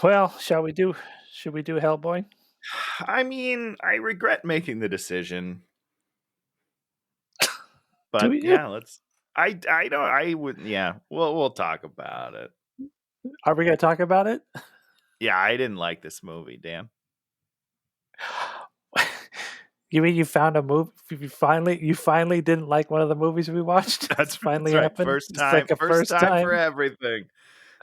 Well, should we do Hellboy? I mean, I regret making the decision, Do but you? yeah, let's. I don't. I would. Yeah, we'll talk about it. Are we going to talk about it? Yeah, I didn't like this movie. Damn. You mean you found a movie? You finally didn't like one of the movies we watched? It's finally That's right. happened. It's like a First first time for time. everything.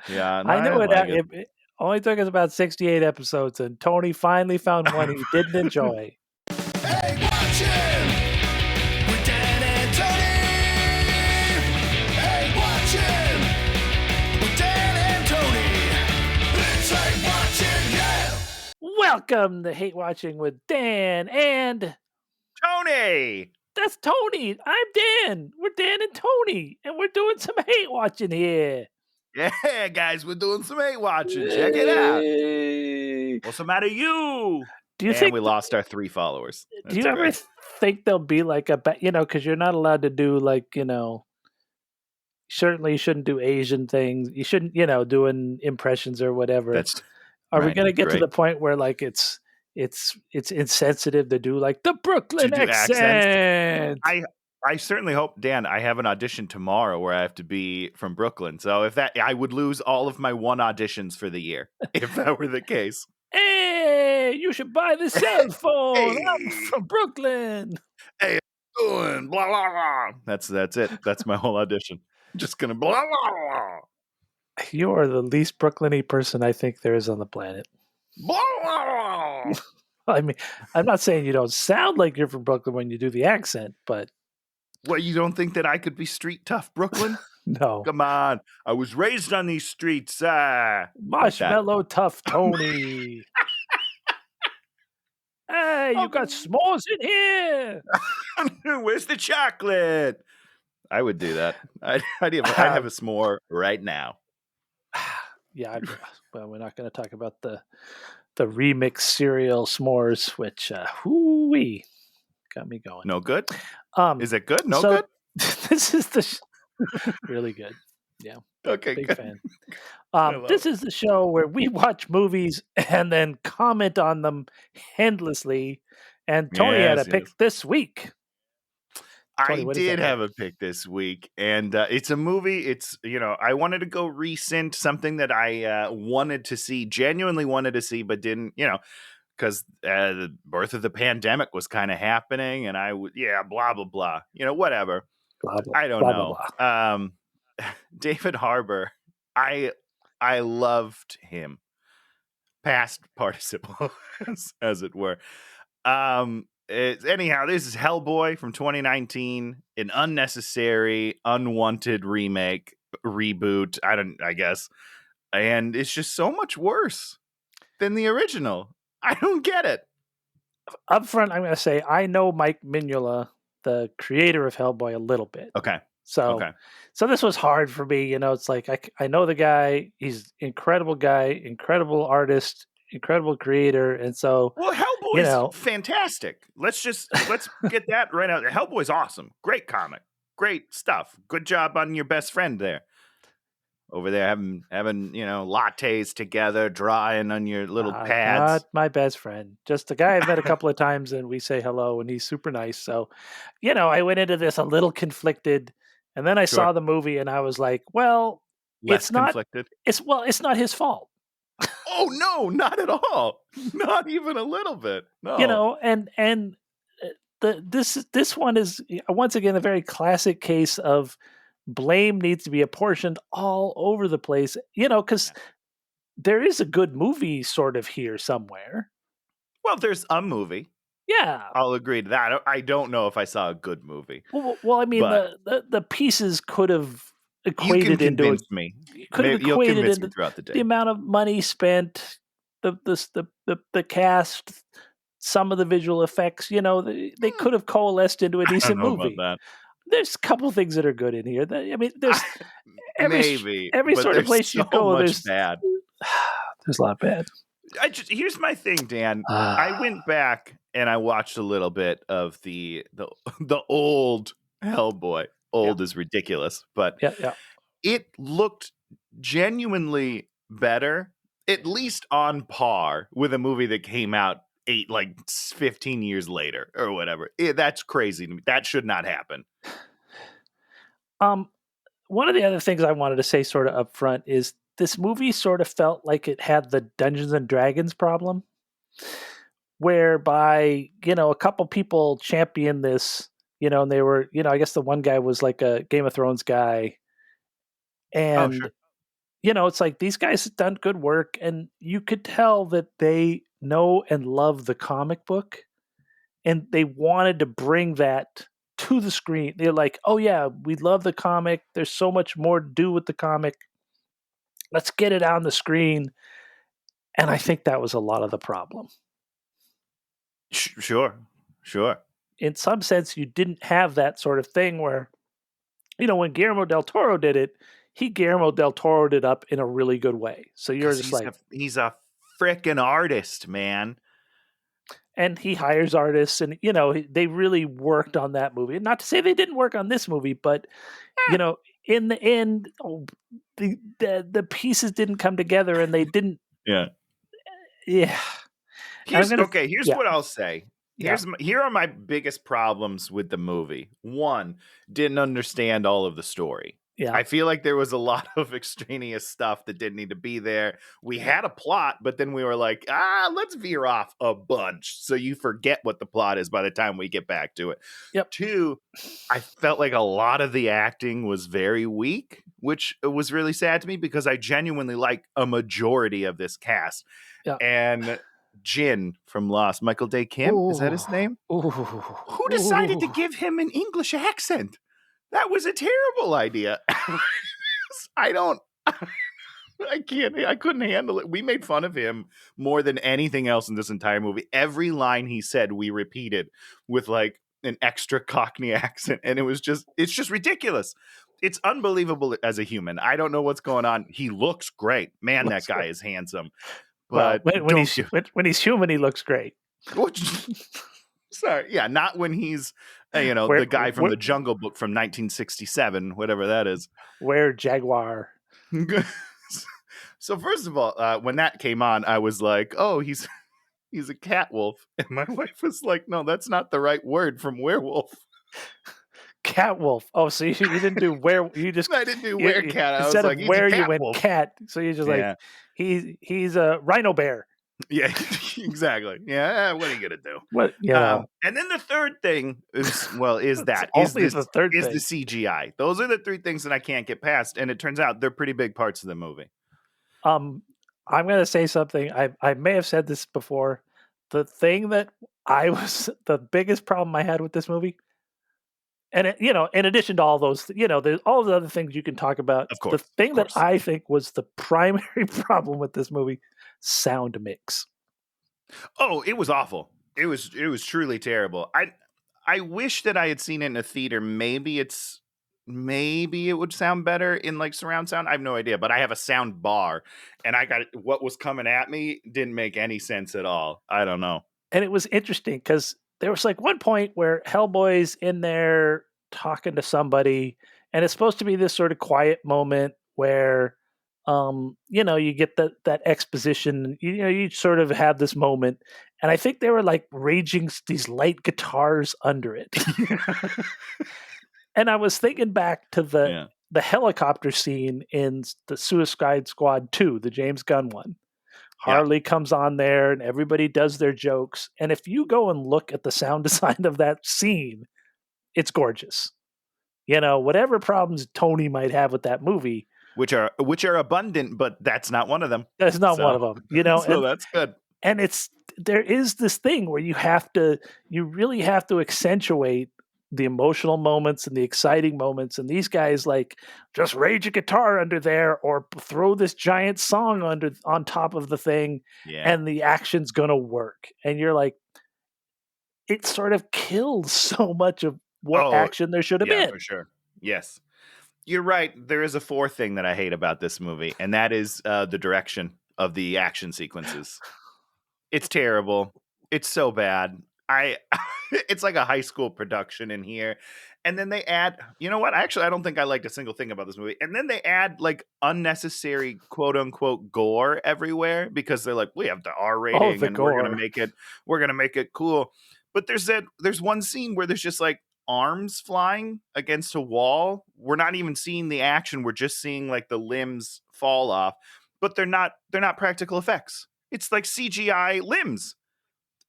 Yeah, no, I I know didn't it. like it. It only took us about 68 episodes, and Tony finally found one he didn't enjoy. Hey, watching with Dan and Tony. Hey, watching with Dan and Tony. It's Hey Watching, yeah. Welcome to Hate Watching with Dan and Tony. that's Tony. I'm Dan. We're Dan and Tony, and we're doing some hate watching here. Yeah, guys, we're doing some hate watching. Check it out. Yay. What's the matter, you? Do you And think? we lost our 3 followers. Do That's you ever great. think there'll be like because you're not allowed to do certainly you shouldn't do Asian things. You shouldn't, doing impressions or whatever. That's Are we right. going to get to Great. the point where like it's insensitive to do like the Brooklyn To do accent? I certainly hope, Dan, I have an audition tomorrow where I have to be from Brooklyn. So if that, I would lose all of my 1 auditions for the year if that were the case. Hey, you should buy the cell phone. I'm Hey. from Brooklyn. Hey, doing blah blah blah. That's it. That's my whole audition. Just gonna blah blah blah. You are the least Brooklyn-y person I think there is on the planet. Blah blah blah. I mean, I'm not saying you don't sound like you're from Brooklyn when you do the accent, but What, you don't think that I could be street tough, Brooklyn? no. Come on. I was raised on these streets. Marshmallow Tough Tony. Hey, you got s'mores in here. Where's the chocolate? I would do that. I'd have a s'more right now. Yeah, well, we're not going to talk about the remix cereal s'mores, which whoo-wee, got me going. No good? Is it good? No so good? This is the really good. Yeah. Okay, Big good. fan. it. This is the show where we watch movies and then comment on them endlessly. And Tony had a pick this week. Tony, I what is did that have a pick this week, and it's a movie. It's, I wanted to go recent, something that I genuinely wanted to see, but didn't, because the birth of the pandemic was kind of happening, and blah, blah, blah, whatever. Blah, blah, I don't blah, know. Blah, blah. David Harbour, I loved him. Past participle, as it were. Anyhow, this is Hellboy from 2019, an unnecessary, unwanted reboot. I guess, and it's just so much worse than the original. I don't get it. Up front, I'm going to say I know Mike Mignola, the creator of Hellboy, a little bit. Okay. So this was hard for me. It's like I know the guy. He's incredible guy, incredible artist, incredible creator, and so Hellboy's fantastic. Let's get that right out. Hellboy's awesome. Great comic. Great stuff. Good job on your best friend there. Over there having lattes together, drawing on your little pads. Not my best friend. Just a guy I've met a couple of times, and we say hello, and he's super nice. So, I went into this a little conflicted, and then I saw the movie, and I was like, well, it's not conflicted. It's not his fault. Oh no, not at all. Not even a little bit. No. And this one is once again a very classic case of blame needs to be apportioned all over the place, because there is a good movie sort of here somewhere. Well, there's a movie. Yeah. I'll agree to that. I don't know if I saw a good movie. Well, I mean, the pieces could have equated into me. You'll convince me throughout the day. The amount of money spent, the cast, some of the visual effects, they could have coalesced into a decent movie. About that. There's a couple things that are good in here. I mean, there's maybe every sort of place you go. There's bad. There's a lot bad. Here's my thing, Dan. I went back and I watched a little bit of the old Hellboy. Old is ridiculous, but yeah. It looked genuinely better at least on par with a movie that came out 15 years later or whatever. That's crazy to me. That should not happen. Um, one of the other things I wanted to say sort of up front is this movie sort of felt like it had the Dungeons and Dragons problem, whereby, a couple people championed this, and they were, I guess the one guy was like a Game of Thrones guy. Oh, And, sure. it's like these guys have done good work, and you could tell that they know and love the comic book, and they wanted to bring that to the screen. They're like, oh, yeah, we love the comic. There's so much more to do with the comic. Let's get it on the screen. And I think that was a lot of the problem. Sure. In some sense, you didn't have that sort of thing where, when Guillermo del Toro did it, he Guillermo del Toro'd it up in a really good way. So you're just like, he's a freaking artist, man. and he hires artists, and they really worked on that movie. Not to say they didn't work on this movie, but in the end, the pieces didn't come together, and they didn't. Yeah. Yeah. Here's Yeah. what I'll say. Here are my biggest problems with the movie. One, didn't understand all of the story. Yeah. I feel like there was a lot of extraneous stuff that didn't need to be there. We had a plot, but then we were like, let's veer off a bunch. So you forget what the plot is by the time we get back to it. Yep. Two, I felt like a lot of the acting was very weak, which was really sad to me because I genuinely like a majority of this cast. Yeah. And Jin from Lost, Michael Day Kim, is that his name? Who decided to give him an English accent? That was a terrible idea. I couldn't handle it. We made fun of him more than anything else in this entire movie. Every line he said, we repeated with like an extra Cockney accent. And it's just ridiculous. It's unbelievable as a human. I don't know what's going on. He looks great. Man, that guy is handsome. But when he's human, he looks great. Sorry, yeah, not when he's the guy from the Jungle Book from 1967, whatever that is. Where Jaguar. So first of all, when that came on, I was like, "Oh, he's a cat wolf," and my wife was like, "No, that's not the right word from werewolf." Cat wolf. Oh, so you didn't do where you just I didn't do werecat. I was instead like, of where you went wolf. cat. So you're just like he's a rhino bear. Yeah, exactly. Yeah, what are you gonna do? What and then the third thing is the CGI. Those are the three things that I can't get past, and it turns out they're pretty big parts of the movie. I'm gonna say something. I may have said this before. The thing that the biggest problem I had with this movie, and in addition to all those, there's all the other things you can talk about. Of course, the thing that I think was the primary problem with this movie, sound mix. Oh, it was awful. It was truly terrible. I wish that I had seen it in a theater. Maybe it would sound better in like surround sound. I have no idea, but I have a sound bar, and I got what was coming at me didn't make any sense at all. I don't know. And it was interesting because there was like one point where Hellboy's in there talking to somebody, and it's supposed to be this sort of quiet moment where you get that exposition, you sort of have this moment, and I think they were like raging these light guitars under it. And I was thinking back to the helicopter scene in the Suicide Squad 2, the James Gunn one. Harley comes on there and everybody does their jokes. And if you go and look at the sound design of that scene, it's gorgeous. Whatever problems Tony might have with that movie, which are abundant, but that's not one of them. That's not one of them. So that's good. And there is this thing where you really have to accentuate the emotional moments and the exciting moments. And these guys like just rage a guitar under there or throw this giant song on top of the thing, and the action's gonna work. And you're like, it sort of kills so much of what action there should have been. For sure. Yes. You're right. There is a fourth thing that I hate about this movie, and that is the direction of the action sequences. It's terrible. It's so bad. I it's like a high school production in here. And then they add, you know what? Actually, I don't think I liked a single thing about this movie. And then they add like unnecessary quote unquote gore everywhere because they're like, we have the R Oh, rating the and gore. we're gonna make it cool. But there's one scene where there's just like arms flying against a wall. We're not even seeing the action. We're just seeing like the limbs fall off. But they're not practical effects. It's like CGI limbs.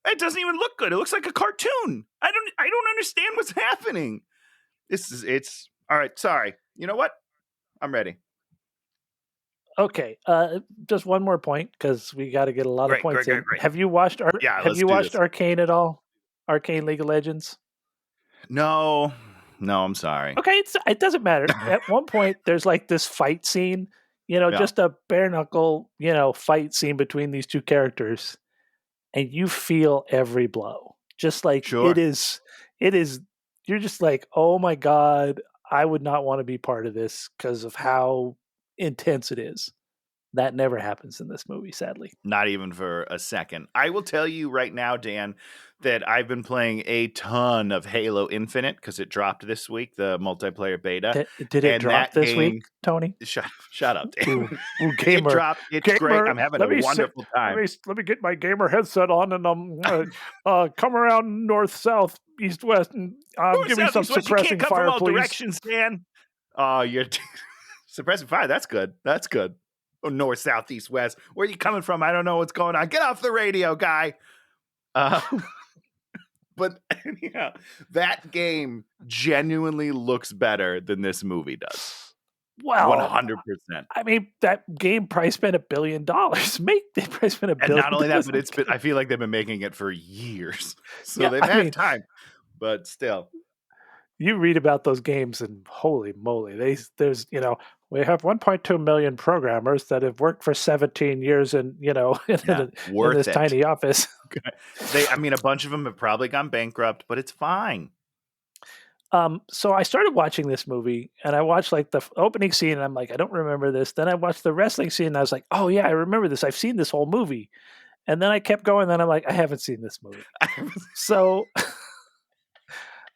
It doesn't even look good. It looks like a cartoon. I don't understand what's happening. It's all right. Sorry. You know what? I'm ready. Okay, just one more point because we got to get a lot of Great, points great, great, in. great. Have you watched Yeah, Have let's you do watched this. Arcane at all? Arcane League of Legends. No, I'm sorry. Okay, it doesn't matter. At one point, there's like this fight scene. Yeah, Just a bare knuckle, fight scene between these two characters, and you feel every blow. Just like sure. it is. You're just like, oh my god, I would not want to be part of this because of how intense it is. That never happens in this movie, sadly. Not even for a second. I will tell you right now, Dan, that I've been playing a ton of Halo Infinite because it dropped this week, the multiplayer beta, Did it and drop that this week, game. Tone? Shut up, Dan. Ooh, It gamer, dropped. It's great. gamer. I'm having Let a me sit. wonderful time. Let me get my gamer headset on and come around north, south, east, west, and North, give me south, some east, west. You can't suppressing come from fire, all please. directions, Dan. Oh, you're suppressing fire. That's good. That's good. Oh, north, south, east, west. Where are you coming from? I don't know what's going on. Get off the radio, guy. Uh, but yeah, that game genuinely looks better than this movie does. Well, 100%. I mean, that game probably spent $1 billion. They probably spent $1 And billion. not only that, but I feel like they've been making it for years. So Yeah, they've had time, but still. You read about those games and holy moly, there's we have 1.2 million programmers that have worked for 17 years in in Worth this it. tiny office. A bunch of them have probably gone bankrupt, but it's fine. So I started watching this movie and I watched like the opening scene and I'm like, I don't remember this. Then I watched the wrestling scene and I was like, oh yeah, I remember this. I've seen this whole movie. And then I kept going. And then I'm like, I haven't seen this movie. So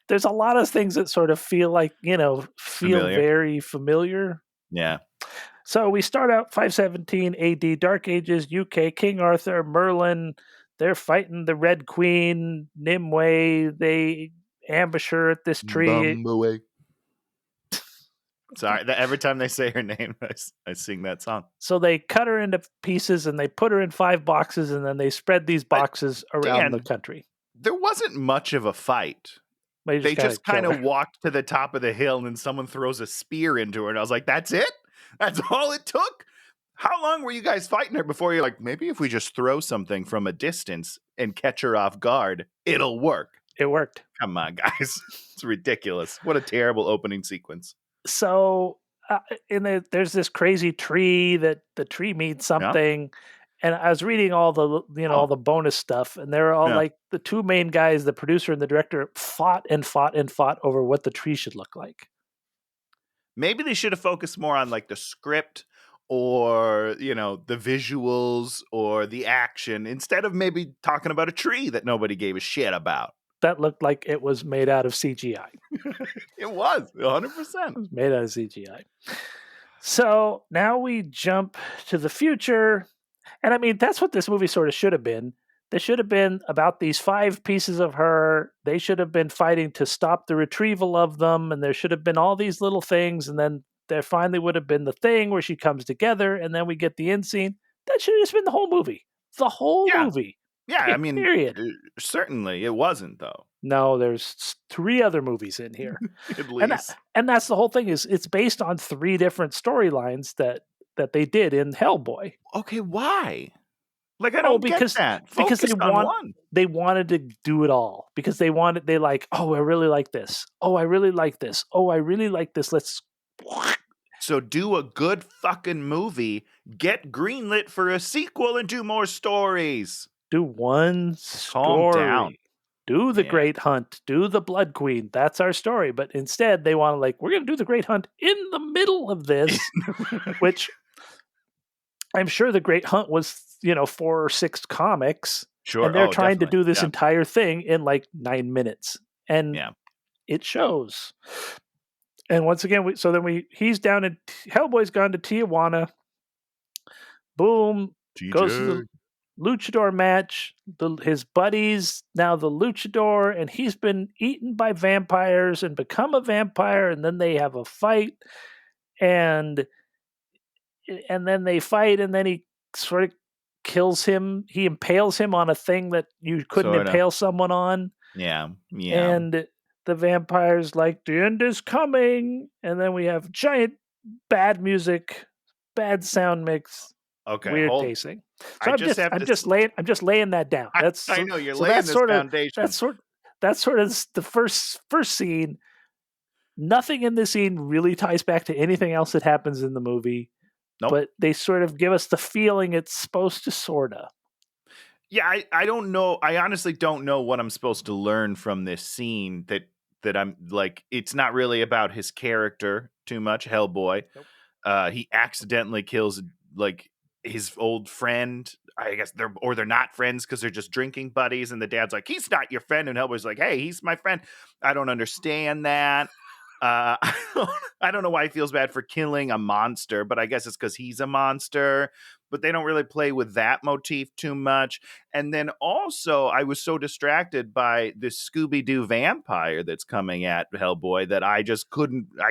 there's a lot of things that sort of feel Familiar. very familiar. Yeah. So we start out 517 AD, Dark Ages, UK, King Arthur, Merlin. They're fighting the Red Queen, Nimue. They ambush her at this tree. Bumblebee. Sorry, every time they say her name, I sing that song. So they cut her into pieces and they put her in 5 boxes and then they spread these boxes around the country. There wasn't much of a fight. They just kind of walked to the top of the hill and then someone throws a spear into her. And I was like, that's it? That's all it took? How long were you guys fighting her before you're like, maybe if we just throw something from a distance and catch her off guard, it'll work? It worked. Come on, guys. It's ridiculous. What a terrible opening sequence. So there's this crazy tree that the tree means something. Yeah. And I was reading all the, all the bonus stuff, and they're all like the two main guys, the producer and the director, fought over what the tree should look like. Maybe they should have focused more on like the script or, the visuals or the action instead of maybe talking about a tree that nobody gave a shit about. That looked like it was made out of CGI. It was 100%. It was made out of CGI. So now we jump to the future. And I mean, that's what this movie sort of should have been. This should have been about these 5 pieces of her. They should have been fighting to stop the retrieval of them. And there should have been all these little things. And then there finally would have been the thing where she comes together. And then we get the end scene. That should have just been the whole movie. The whole movie. Yeah, I mean, period. Certainly it wasn't, though. No, there's 3 other movies in here. At least. And that's the whole thing is it's based on 3 different storylines that they did in Hellboy. Okay, why? Like, I don't get that. Because they wanted to do it all. Because they like, oh, I really like this. Oh, I really like this. Oh, I really like this. Let's... So do a good fucking movie, get greenlit for a sequel, and do more stories. Do one story. Calm down. Do the Great Hunt. Do the Blood Queen. That's our story. But instead, they want to we're going to do the Great Hunt in the middle of this, which I'm sure the Great Hunt was, 4 or 6 comics. Sure. And they're Oh, trying to definitely. do this Yeah. entire thing in like 9 minutes. And Yeah. it shows. And once again, he's down in Hellboy's gone to Tijuana. Boom, goes to the TJ. luchador match. His buddies now the luchador, and he's been eaten by vampires and become a vampire. And then they have a fight, and then they fight, and then he sort of kills him. He impales him on a thing that you couldn't Sorta. impale someone on. Yeah. Yeah. And the vampire's like, the end is coming. And then we have giant bad music, bad sound mix, Okay. weird Hold. pacing. So I just have to. I'm just laying that down. That's I so, know you're so laying that's this sort of foundation. that's sort of the first scene. Nothing in this scene really ties back to anything else that happens in the movie, Nope. but they sort of give us the feeling it's supposed to sorta. Yeah, I don't know. I honestly don't know what I'm supposed to learn from this scene that I'm like it's not really about his character too much, Hellboy. Nope. He accidentally kills like his old friend. I guess they're not friends because they're just drinking buddies, and the dad's like, he's not your friend, and Hellboy's like, hey, he's my friend. I don't understand that. I don't know why he feels bad for killing a monster, but I guess it's because he's a monster. But they don't really play with that motif too much. And then also, I was so distracted by this Scooby-Doo vampire that's coming at Hellboy that I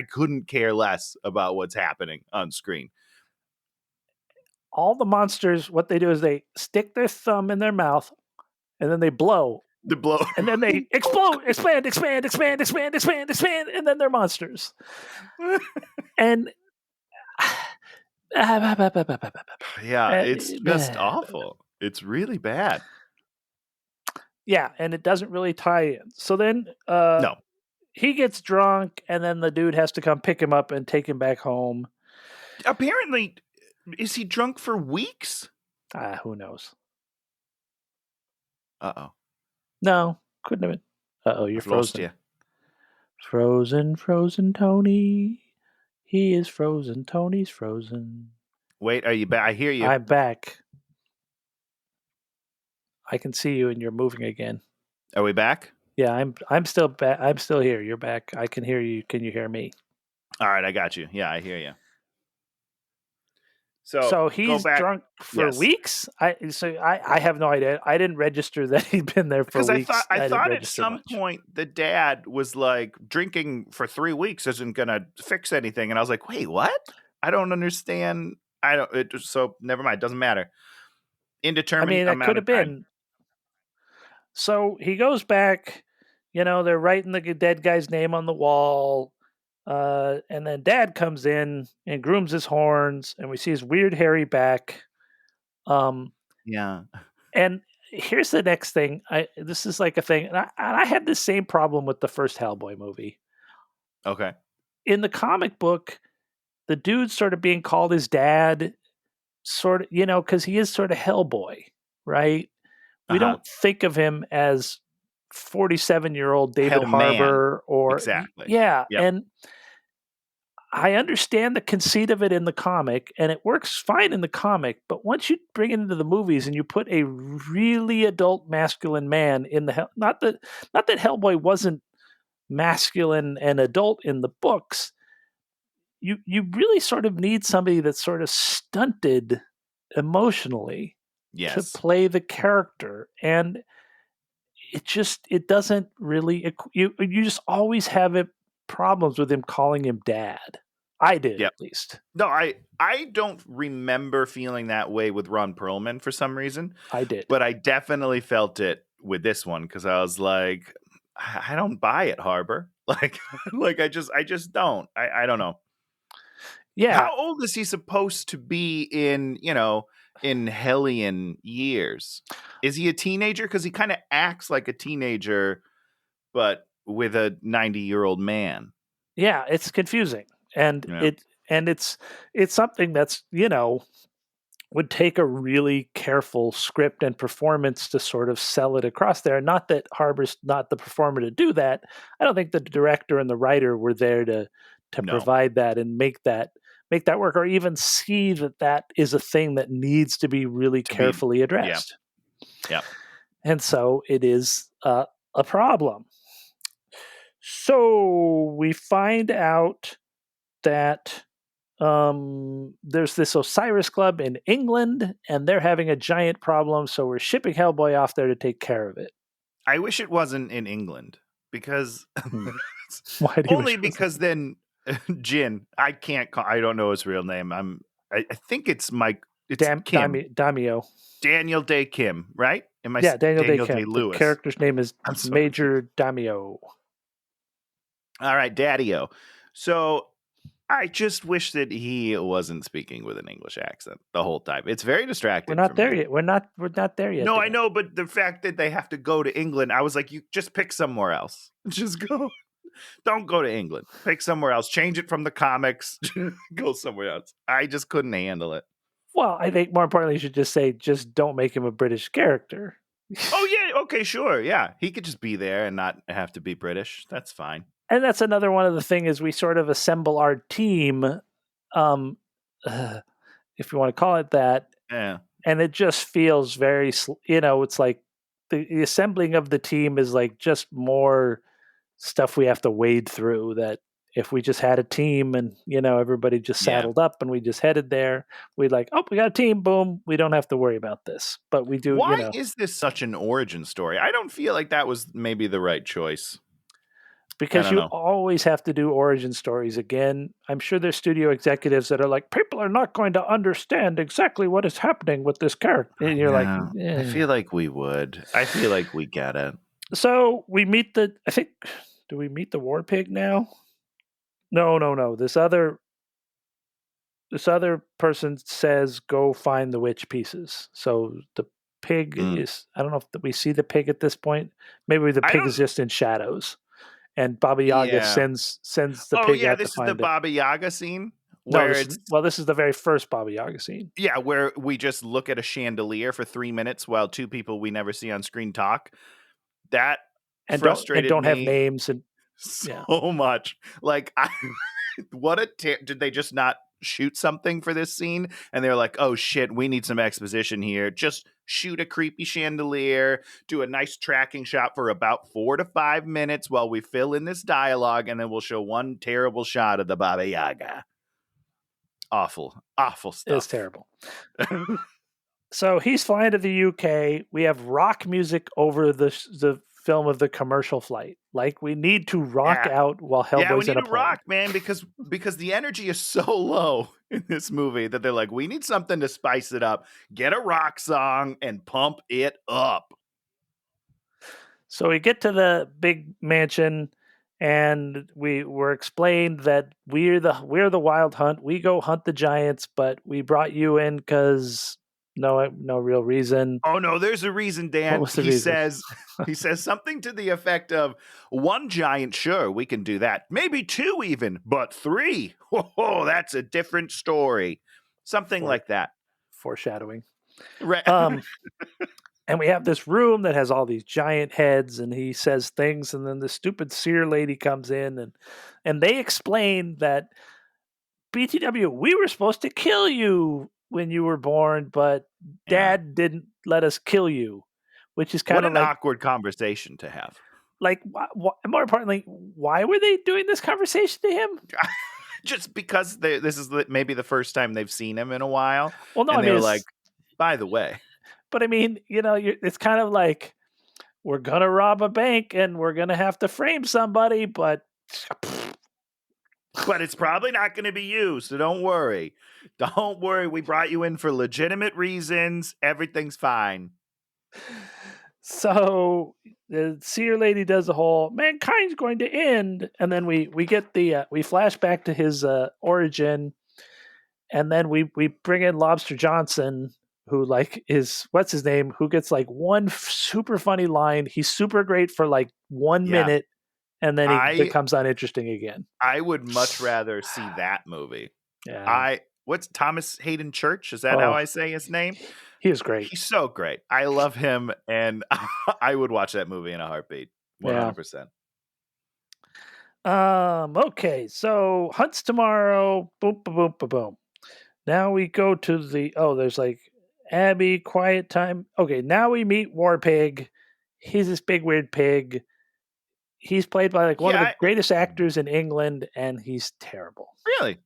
couldn't care less about what's happening on screen. All the monsters, what they do is they stick their thumb in their mouth, and then they blow, The blow. and then they explode, expand, and then they're monsters. And Yeah, it's just awful. It's really bad. Yeah, and it doesn't really tie in. So then No. he gets drunk, and then the dude has to come pick him up and take him back home. Apparently, is he drunk for weeks? Who knows? Uh-oh. No, couldn't have been. Uh-oh, you're I've lost frozen. you. Frozen Tony. He is frozen. Tony's frozen. Wait, are you back? I hear you. I'm back. I can see you, and you're moving again. Are we back? Yeah, I'm still back. I'm still here. You're back. I can hear you. Can you hear me? All right, I got you. Yeah, I hear you. So So go he's back. drunk for Yes. weeks. I have no idea. I didn't register that he'd been there for Because weeks. I thought at register some much. point the dad was like, drinking for 3 weeks isn't gonna fix anything, and I was like, wait, what? I don't understand. So never mind. Doesn't matter. I Indeterminate mean, that amount could of have time. been. So he goes back. They're writing the dead guy's name on the wall. And then Dad comes in and grooms his horns, and we see his weird hairy back. Yeah. And here's the next thing. This is like a thing, and I had the same problem with the first Hellboy movie. Okay. In the comic book, the dude's sort of being called his dad, sort of, because he is sort of Hellboy, right? We don't think of him as 47-year-old David Hellman. Harbour or Exactly. yeah, Yep. and I understand the conceit of it in the comic, and it works fine in the comic. But once you bring it into the movies and you put a really adult masculine man in the not that Hellboy wasn't masculine and adult in the books, you really sort of need somebody that's sort of stunted emotionally to Yes. play the character, and it doesn't really you just always have problems with him calling him dad. I did, Yep. at least. No, I don't remember feeling that way with Ron Perlman for some reason. I did. But I definitely felt it with this one because I was like, I don't buy it, Harbor. Like I just don't. I don't know. Yeah. How old is he supposed to be in Hellion years? Is he a teenager? Because he kind of acts like a teenager, but with a 90-year-old man. Yeah, it's confusing. And Yeah. it's something that's, would take a really careful script and performance to sort of sell it across there. Not that Harbor's not the performer to do that. I don't think the director and the writer were there to No. provide that and make that work, or even see that is a thing that needs to be really carefully addressed. Yeah. And so it is a problem. So we find out that there's this Osiris Club in England, and they're having a giant problem. So we're shipping Hellboy off there to take care of it. I wish it wasn't in England because Why do you only wish it was- because then Jin, I can't call, I don't know his real name. I think it's Mike. It's Kim. Damio? Daniel Day Kim, right? Am I Yeah, Daniel Day Daniel Day Kim. The Lewis? character's name is I'm so Major Damio. All right, Daddy-O. So I just wish that he wasn't speaking with an English accent the whole time. It's very distracting. We're not for there me. yet. We're not there yet. No, Dan. I know, but the fact that they have to go to England, I was like, you just pick somewhere else. Just go. Don't go to England. Pick somewhere else. Change it from the comics. Go somewhere else. I just couldn't handle it. Well, I think more importantly, you should just say, just don't make him a British character. Oh, yeah. Okay, sure. Yeah. He could just be there and not have to be British. That's fine. And that's another one of the things is we sort of assemble our team, if you want to call it that. Yeah. And it just feels very, it's like the assembling of the team is like just more stuff we have to wade through. That if we just had a team and everybody just saddled up and we just headed there, we'd like, oh, we got a team, boom, we don't have to worry about this. But we do. Why is this such an origin story? I don't feel like that was maybe the right choice. Because you always have to do origin stories. Again, I'm sure there's studio executives that are like, people are not going to understand exactly what is happening with this character. And you're like, I feel like we would. I feel like we get it. So we meet do we meet the war pig now? No. This other person says, go find the witch pieces. So the pig is, I don't know if we see the pig at this point. Maybe the pig is just in shadows. And Baba Yaga sends the pig out to find it. This is the Baba Yaga scene? This is the very first Baba Yaga scene. Yeah, where we just look at a chandelier for 3 minutes while two people we never see on screen talk. That frustrated me. Don't have names and so much. Like, did they just not shoot something for this scene? And they're like, oh shit, we need some exposition here. Just shoot a creepy chandelier, do a nice tracking shot for about 4 to 5 minutes while we fill in this dialogue, and then we'll show one terrible shot of the Baba Yaga. Awful stuff. It's terrible. So he's flying to the UK. We have rock music over the film of the commercial flight. Like, we need to rock out while Hellboy's in a plane. Yeah, we need to rock, man, because the energy is so low in this movie that they're like, we need something to spice it up. Get a rock song and pump it up. So we get to the big mansion, and we're explained that we're the Wild Hunt. We go hunt the giants, but we brought you in because no real reason. Oh no, there's a reason, Dan. What was the reason? He says something to the effect of, one giant, sure, we can do that. Maybe 2 even, but 3. Oh, that's a different story. Something like that. Foreshadowing. Right. And we have this room that has all these giant heads, and he says things, and then the stupid seer lady comes in, and they explain that, BTW, we were supposed to kill you when you were born, but Dad didn't let us kill you, which is kind of like, awkward conversation to have. Like, more importantly, why were they doing this conversation to him? Just because this is maybe the first time they've seen him in a while. Well, no, and they're like, by the way. But I mean, it's kind of like, we're going to rob a bank and we're going to have to frame somebody, but it's probably not going to be you, so don't worry. Don't worry, we brought you in for legitimate reasons. Everything's fine. So the seer lady does the whole, mankind's going to end, and then we get we flash back to his origin, and then we bring in Lobster Johnson, who is, what's his name, who gets like one super funny line. He's super great for like 1 minute, and then he becomes uninteresting again. I would much rather see that movie. Yeah. What's Thomas Hayden Church? Is that how I say his name? He is great. He's so great. I love him, and I would watch that movie in a heartbeat. 100%. Okay, so hunts tomorrow. Boom, boom, boom, boom, boom. Now we go to there's like Abby, Quiet Time. Okay, now we meet War Pig. He's this big weird pig. He's played by like one of Yeah, the greatest actors in England, and he's terrible. really.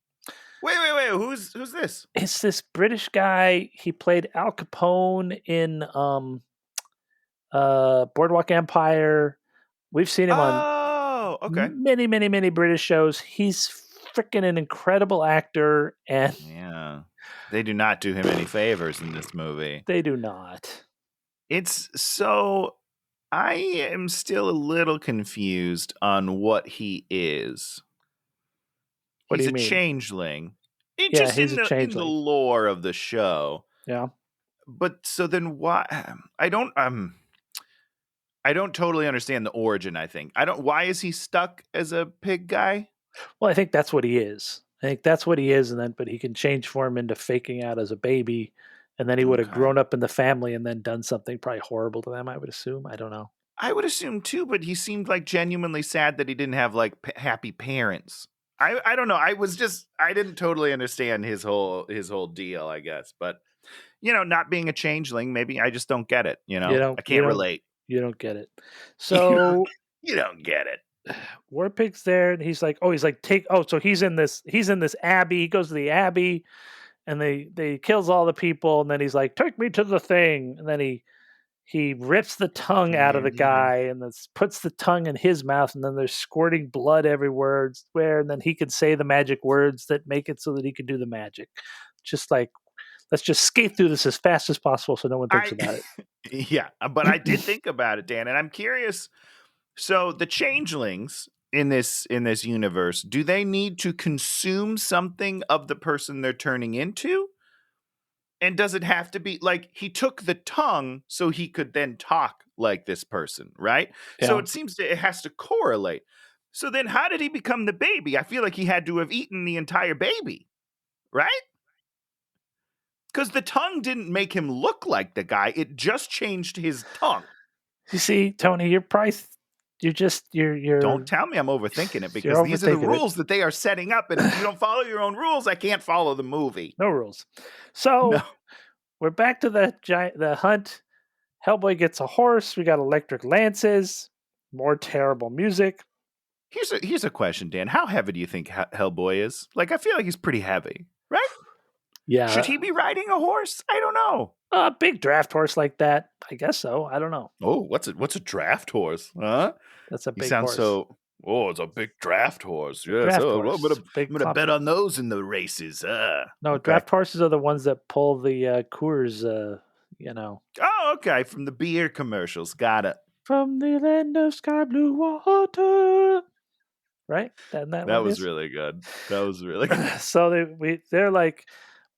Wait. Who's this? It's this British guy. He played Al Capone in Boardwalk Empire. We've seen him on Oh, okay. many British shows. He's freaking an incredible actor, and Yeah. They do not do him any favors in this movie. they do not. It's so I am still a little confused on what he is. What do He's you a mean? changeling. Yeah, Just he's a in the changeling. lore of the show. Yeah. But so then why I don't totally understand the origin, I think. Why is he stuck as a pig guy? Well, I think that's what he is. I think that's what he is, and then but he can change form into faking out as a baby, and then he would have Okay. grown up in the family and then done something probably horrible to them. I would assume. I don't know. I would assume too, but he seemed like genuinely sad that he didn't have like happy parents. I don't know. I didn't totally understand his whole deal, I guess. But not being a changeling, maybe I just don't get it. You don't. I You can't don't. relate. You don't get it. You don't, So you don't get it. War Pig's there, and he's like, take. Oh, so he's in this. He's in this abbey. He goes to the abbey, and they kills all the people, and then he's like, take me to the thing, and then he rips the tongue out of the guy and then puts the tongue in his mouth, and then there's squirting blood everywhere, and then he can say the magic words that make it so that he can do the magic. Just like, let's just skate through this as fast as possible so no one thinks about it. Yeah, but I did think about it, Dan, and I'm curious. So the changelings in this universe, do they need to consume something of the person they're turning into? And does it have to be like he took the tongue so he could then talk like this person, right? Yeah. So it seems it has to correlate. So then how did he become the baby? I feel like he had to have eaten the entire baby, right? Because the tongue didn't make him look like the guy. It just changed his tongue. You see, Tony, you're Don't tell me I'm overthinking it, because you're these are the overthinking it. rules that they are setting up. And if you don't follow your own rules, I can't follow the movie. No rules. So No. we're back to the hunt. Hellboy gets a horse. We got electric lances. More terrible music. Here's a question, Dan. How heavy do you think Hellboy is? Like, I feel like he's pretty heavy, right? Yeah. Should he be riding a horse? I don't know. A big draft horse like that? I guess so. I don't know. Oh, what's a draft horse? Huh? That's a big He sounds horse. so. Oh, it's a big draft horse. Yes. Draft I'm horse. gonna bet on those in the races. No, okay. draft horses are the ones that pull the Coors. Oh, okay. From the beer commercials. Got it. From the land of sky blue water. Right? That was really good. That was really good. So they're like,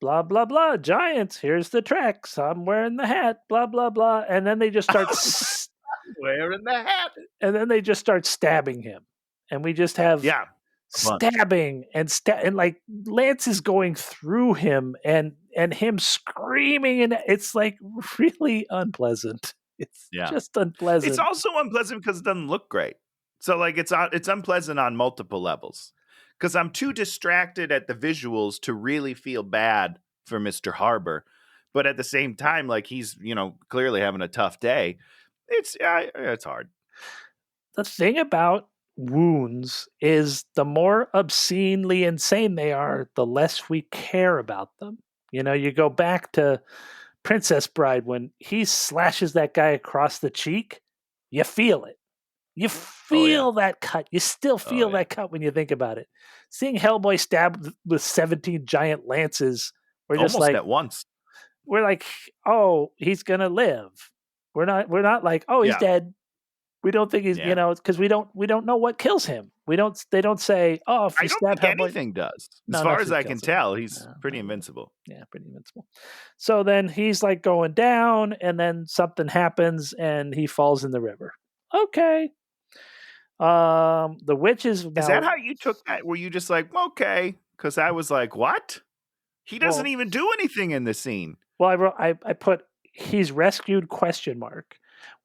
blah blah blah, giants. Here's the tracks. I'm wearing the hat. Blah blah blah, and then they just start wearing the hat, and then they just start stabbing him, and we just have stabbing and like lances going through him and him screaming, and it's like really unpleasant. It's just unpleasant. It's also unpleasant because it doesn't look great. So like it's unpleasant on multiple levels, because I'm too distracted at the visuals to really feel bad for Mr. Harbor, but at the same time, like he's clearly having a tough day. It's hard. The thing about wounds is the more obscenely insane they are, the less we care about them. You go back to Princess Bride when he slashes that guy across the cheek, you feel it. You feel that cut. You still feel that cut when you think about it. Seeing Hellboy stabbed with 17 giant lances, we're just almost like at once. We're like, oh, he's gonna live. We're not like, oh, he's dead. We don't think he's, because we don't know what kills him. They don't say, oh, if you stab Hellboy, anything does. As far as I can tell, he's pretty invincible. Yeah, pretty invincible. So then he's like going down, and then something happens, and he falls in the river. Okay. The witch is now. Is that how you took that? Were you just like, okay? Because I was like, what? He doesn't even do anything in the scene. Well, I put he's rescued ?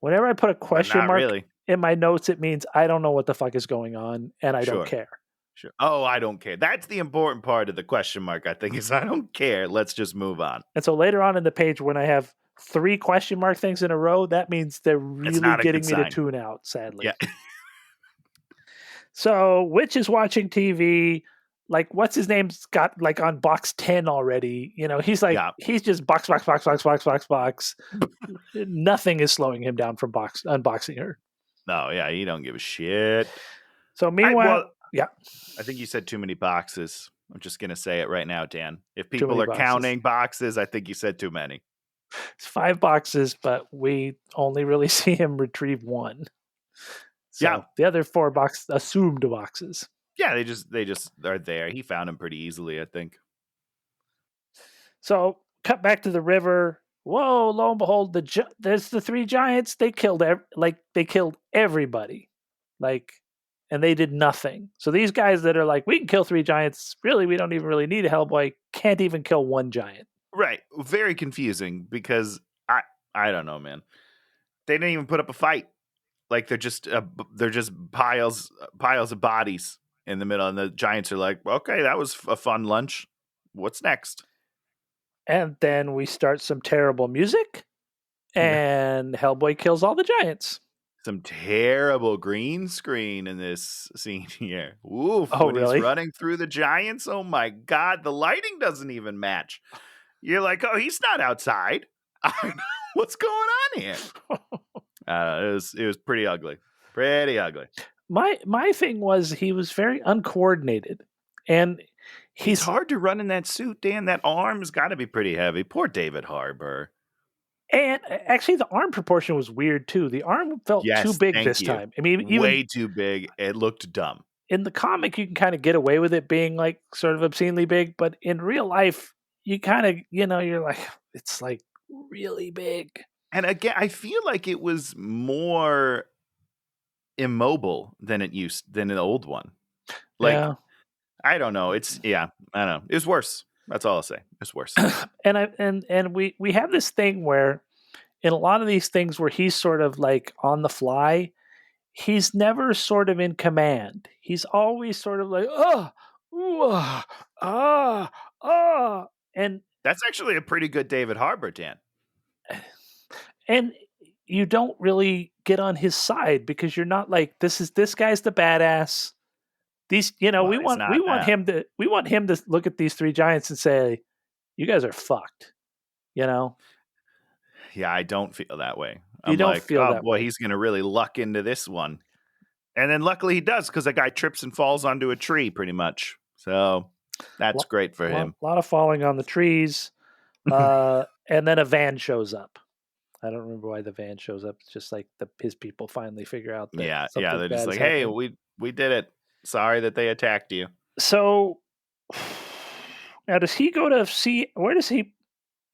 Whenever I put a question mark in my notes, it means I don't know what the fuck is going on, and I don't care. Sure. Oh, I don't care. That's the important part of the question mark, I think, is I don't care. Let's just move on. And so later on in the page, when I have 3 question mark things in a row, that means they're It's really not a getting good me to sign. tune out, sadly. Yeah. So Witch is watching TV. Like, what's his name's got like on box 10 already. You know, he's like, Yeah. he's just box. Nothing is slowing him down from unboxing her. No, yeah, you don't give a shit. So meanwhile, I think you said too many boxes. I'm just going to say it right now, Dan. If Too people many are boxes. counting boxes, I think you said too many. It's 5 boxes, but we only really see him retrieve 1. So the other 4 assumed boxes. Yeah, they just are there. He found them pretty easily, I think. So cut back to the river. Whoa! Lo and behold, there's the 3 giants. They killed everybody, and they did nothing. So these guys that are like, we can kill 3 giants. Really, we don't even really need a Hellboy. Can't even kill 1 giant. Right. Very confusing because I don't know, man. They didn't even put up a fight. Like they're just piles of bodies in the middle, and the giants are like, okay, that was a fun lunch. What's next? And then we start some terrible music, and Hellboy kills all the giants. Some terrible green screen in this scene here. Oof, when really? he's running through the giants, oh my God, the lighting doesn't even match. You're like, oh, he's not outside. What's going on here? It was pretty ugly. Pretty ugly. My thing was he was very uncoordinated, and he's hard to run in that suit, Dan. That arm's got to be pretty heavy. Poor David Harbour. And actually, the arm proportion was weird too. The arm felt too big this time. I mean, way too big. It looked dumb. In the comic, you can kind of get away with it being like sort of obscenely big, but in real life, you kind of, you're like, it's like really big. And again, I feel like it was more immobile than the old one. Like, I don't know. I don't know. It was worse. That's all I'll say. It's worse. and we have this thing where in a lot of these things where he's sort of like on the fly, he's never sort of in command. He's always sort of like, and that's actually a pretty good David Harbour, Dan. And you don't really get on his side because you're not like, this guy's the badass. These, we want him to look at these 3 giants and say, you guys are fucked. Yeah, I don't feel that way. I'm like, feel that boy, he's gonna really luck into this one. And then luckily he does, because the guy trips and falls onto a tree pretty much. So that's great for him. A lot of falling on the trees. And then a van shows up. I don't remember why the van shows up. It's just like his people finally figure out that they're just like, hey, we did it. Sorry that they attacked you. So now does he go to see, where does he,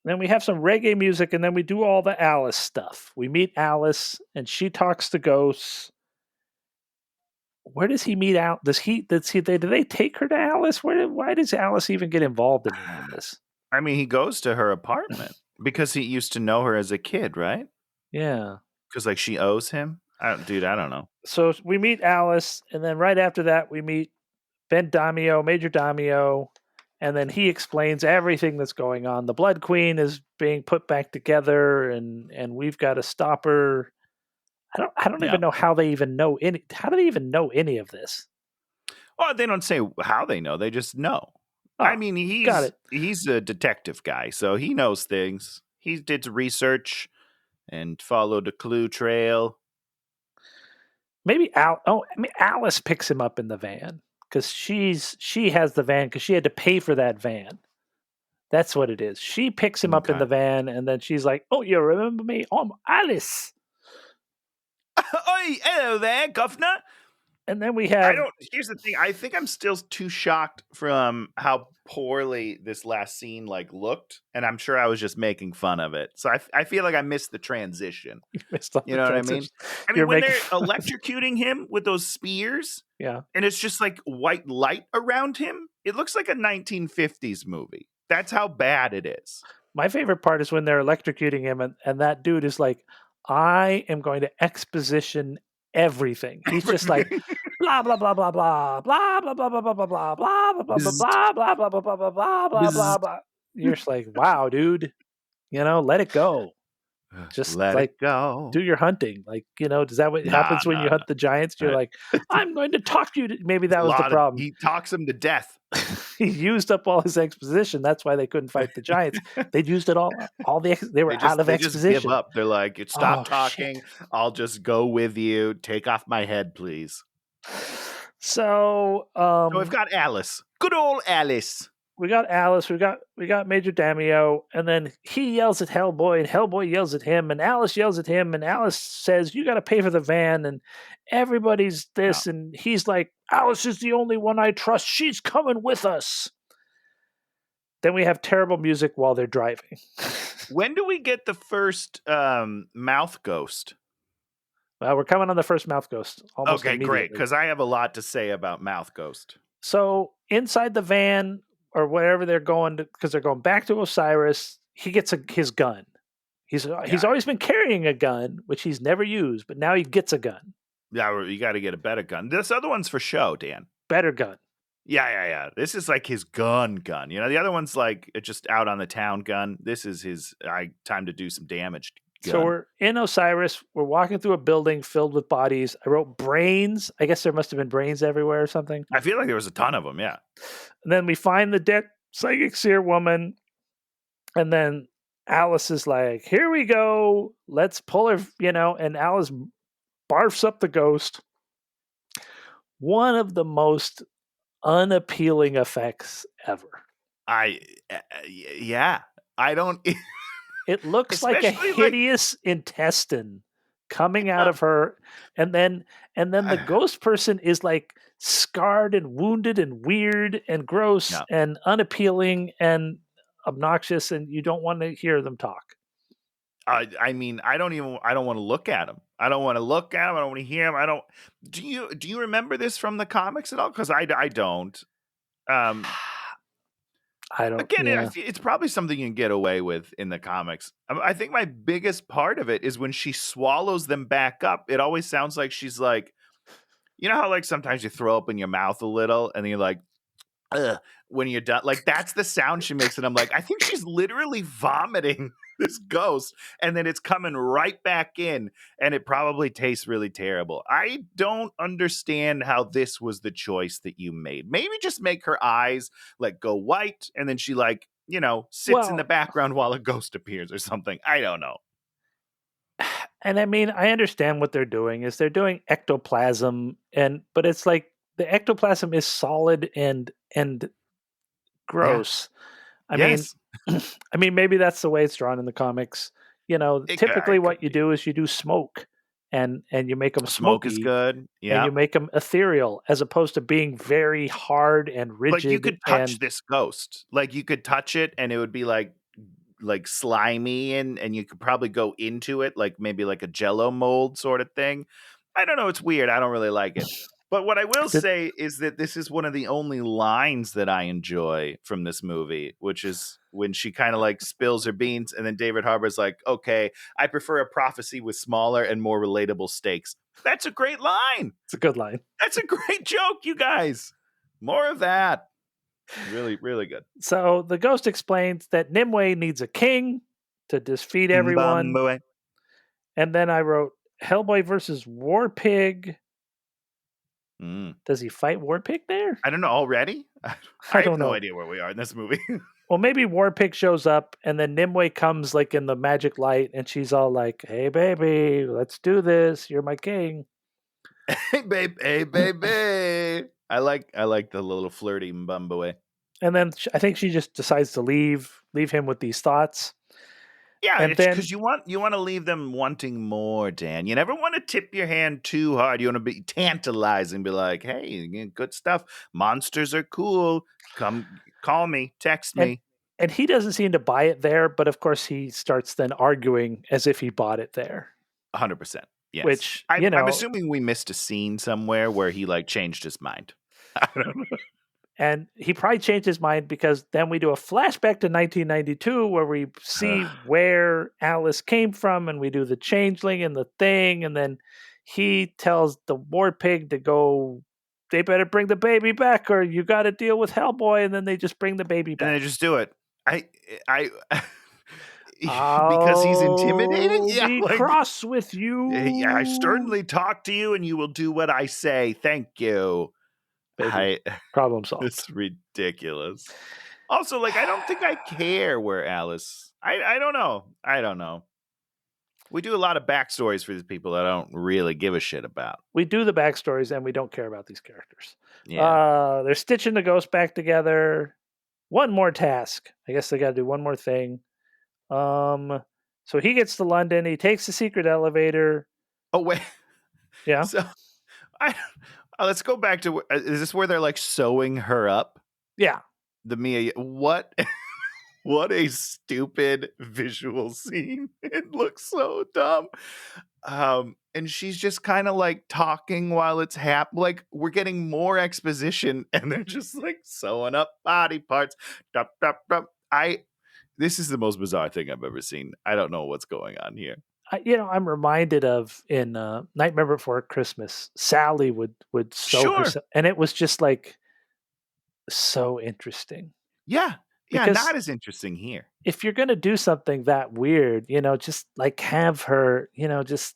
then we have some reggae music, and then we do all the Alice stuff. We meet Alice, and she talks to ghosts. Where does he meet out? Do they take her to Alice? Why does Alice even get involved in any of this? I mean, he goes to her apartment because he used to know her as a kid, right? Yeah. Because like she owes him. I don't know. So we meet Alice, and then right after that, we meet Ben Damio, Major Damio, and then he explains everything that's going on. The Blood Queen is being put back together, and we've got to stop her. I don't even know how they even know any. How do they even know any of this? Well, they don't say how they know. They just know. Oh, I mean, he's a detective guy, so he knows things. He did research and followed a clue trail. Maybe Alice picks him up in the van because she has the van because she had to pay for that van. That's what it is. She picks him up in the van, and then she's like, "Oh, you remember me? I'm Alice." Oi, hello there, governor. And then we have... Here's the thing. I think I'm still too shocked from how poorly this last scene looked, and I'm sure I was just making fun of it. So I feel like I missed the transition. You know what I mean? I mean, when they're electrocuting him with those spears, and it's just like white light around him, it looks like a 1950s movie. That's how bad it is. My favorite part is when they're electrocuting him, and that dude is like, I am going to exposition everything. He's just like, blah blah blah blah blah blah blah blah blah blah blah blah blah blah blah Bzzzt, blah blah blah blah blah blah blah blah blah bzzzt. blah. You're just like, wow, dude. Let it go. Just Let it like go. do your hunting. Like, does that what Nah, happens when you nah, hunt the giants? You're nah. like, I'm going to talk to you. Maybe It's that a was the lot of problem. he talks him to death. He used up all his exposition. That's why they couldn't fight the giants. They'd used it all. They were out of They just give exposition. up. They're like, Oh stop shit. talking. I'll just go with you. Take off my head, please. So So we've got Alice. Good old Alice. we got Alice, we got Major Damio, and then he yells at Hellboy, and Hellboy yells at him, and Alice yells at him, and Alice says, "You got to pay for the van," and everybody's No. this, and he's like, "Alice is the only one I trust. She's coming with us." Then we have terrible music while they're driving. When do we get the first mouth ghost? Well, we're coming on the first mouth ghost almost Okay, great. immediately. Because I have a lot to say about mouth ghost. So inside the van or wherever they're going, because they're going back to Osiris, he gets his gun. He's always been carrying a gun, which he's never used, but now he gets a gun, Yeah, you got to get a better gun. This other one's for show, Dan. better gun. Yeah. This is like his gun. The other one's like just out on the town gun. This is his time to do some damage gun. So we're in Osiris. We're walking through a building filled with bodies. I wrote brains. I guess there must have been brains everywhere or something. I feel like there was a ton of them. Yeah. And then we find the dead psychic seer woman. And then Alice is like, here we go. Let's pull her, and Alice barfs up the ghost. One of the most unappealing effects ever. Yeah. I don't. It looks like a Especially, hideous intestine coming out of her, and then the ghost person is like scarred and wounded and weird and gross No. and unappealing and obnoxious, and you don't want to hear them talk. I mean, I don't want to look at him. I don't want to look at him. I don't want to hear him. I don't. Do you remember this from the comics at all? Because I don't. I don't. Again, Yeah. it's probably something you can get away with in the comics. I think my biggest part of it is when she swallows them back up. It always sounds like she's like, how like sometimes you throw up in your mouth a little, and then you're like, ugh, when you're done. Like that's the sound she makes, and I'm like, I think she's literally vomiting this ghost, and then it's coming right back in, and it probably tastes really terrible. I don't understand how this was the choice that you made. Maybe just make her eyes like go white, and then she sits in the background while a ghost appears or something. I don't know. And I mean, I understand what they're doing is they're doing ectoplasm, but it's like the ectoplasm is solid and gross. Yes. I mean, maybe that's the way it's drawn in the comics. Typically what you do is you do smoke and you make them Smoke smoky, is good. and Yeah. you make them ethereal as opposed to being very hard and rigid. Like you could touch this ghost. Like you could touch it and it would be like slimy and you could probably go into it like maybe like a jello mold sort of thing. I don't know. It's weird. I don't really like it. But what I will say is that this is one of the only lines that I enjoy from this movie, which is when she kind of like spills her beans and then David Harbour's like, okay, I prefer a prophecy with smaller and more relatable stakes. That's a great line. It's a good line. That's a great joke, you guys. More of that. Really, really good. So the ghost explains that Nimue needs a king to defeat everyone. And then I wrote Hellboy versus War Pig. Does he fight War Pig there? I don't know. Already? I have no idea where we are in this movie. Well, maybe War Pig shows up and then Nimue comes like in the magic light and she's all like, hey, baby, let's do this. You're my king. Hey, babe. Hey, baby. I like the little flirty Mbumboe. And then I think she just decides to leave him with these thoughts. Yeah, because you want to leave them wanting more, Dan. You never want to tip your hand too hard. You want to be tantalizing, be like, hey, good stuff. Monsters are cool. Come call me, text me. And he doesn't seem to buy it there, but of course he starts then arguing as if he bought it there. 100%. Yes. Which, I'm assuming we missed a scene somewhere where he like changed his mind. I don't know. And he probably changed his mind because then we do a flashback to 1992 where we see where Alice came from and we do the changeling and the thing. And then he tells the War Pig to go they better bring the baby back, or you got to deal with Hellboy, and then they just bring the baby And back. they just do it. I because he's intimidating. I'll Yeah, be like cross with yeah, I you. certainly talk to you, and you will do what I say. Thank you. Baby, I problem solved. It's ridiculous. Also, like, I don't think I care where Alice. I don't know. I don't know. We do a lot of backstories for these people that I don't really give a shit about. We do the backstories, and we don't care about these characters. Yeah. They're stitching the ghost back together. One more task. I guess they got to do one more thing. So he gets to London. He takes the secret elevator. Oh wait. Yeah, So I let's go back to is this where they're like sewing her up? yeah. The Mia. What? What a stupid visual scene. It looks so dumb. And she's just kind of like talking while it's like we're getting more exposition and they're just like sewing up body parts. Dup, dup, dup. This is the most bizarre thing I've ever seen. I don't know what's going on here. I'm reminded of in Nightmare Before Christmas. Sally would sew Sure. herself, and it was just like so interesting. Yeah. Yeah, Because not as interesting here. if you're gonna do something that weird, just like have her, just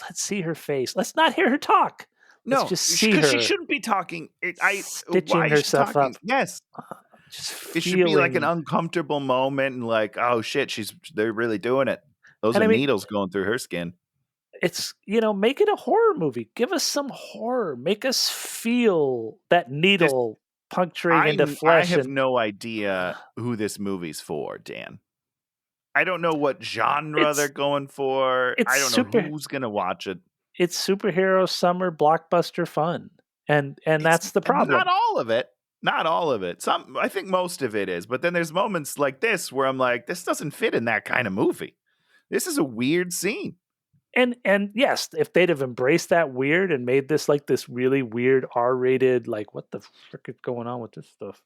let's see her face. Let's not hear her talk. Let's No, just see because she her shouldn't be talking. stitching Why is she herself talking? up. Yes, Just it should be like an feeling. uncomfortable moment and like, oh shit, they're really doing it. Those And are I mean, needles going through her skin. it's make it a horror movie. Give us some horror. Make us feel that This needle puncturing into I flesh. have And no idea who this movie's for, Dan. I don't know what genre they're it's going for. it's I don't know super. who's gonna watch it. It's superhero summer blockbuster fun, and It's that's the not problem. all of it. Not all of it. I think most of it is, but then there's moments like this where I'm like, this doesn't fit in that kind of movie. This is a weird scene. And yes, if they'd have embraced that weird and made this like this really weird R-rated, like what the frick is going on with this stuff?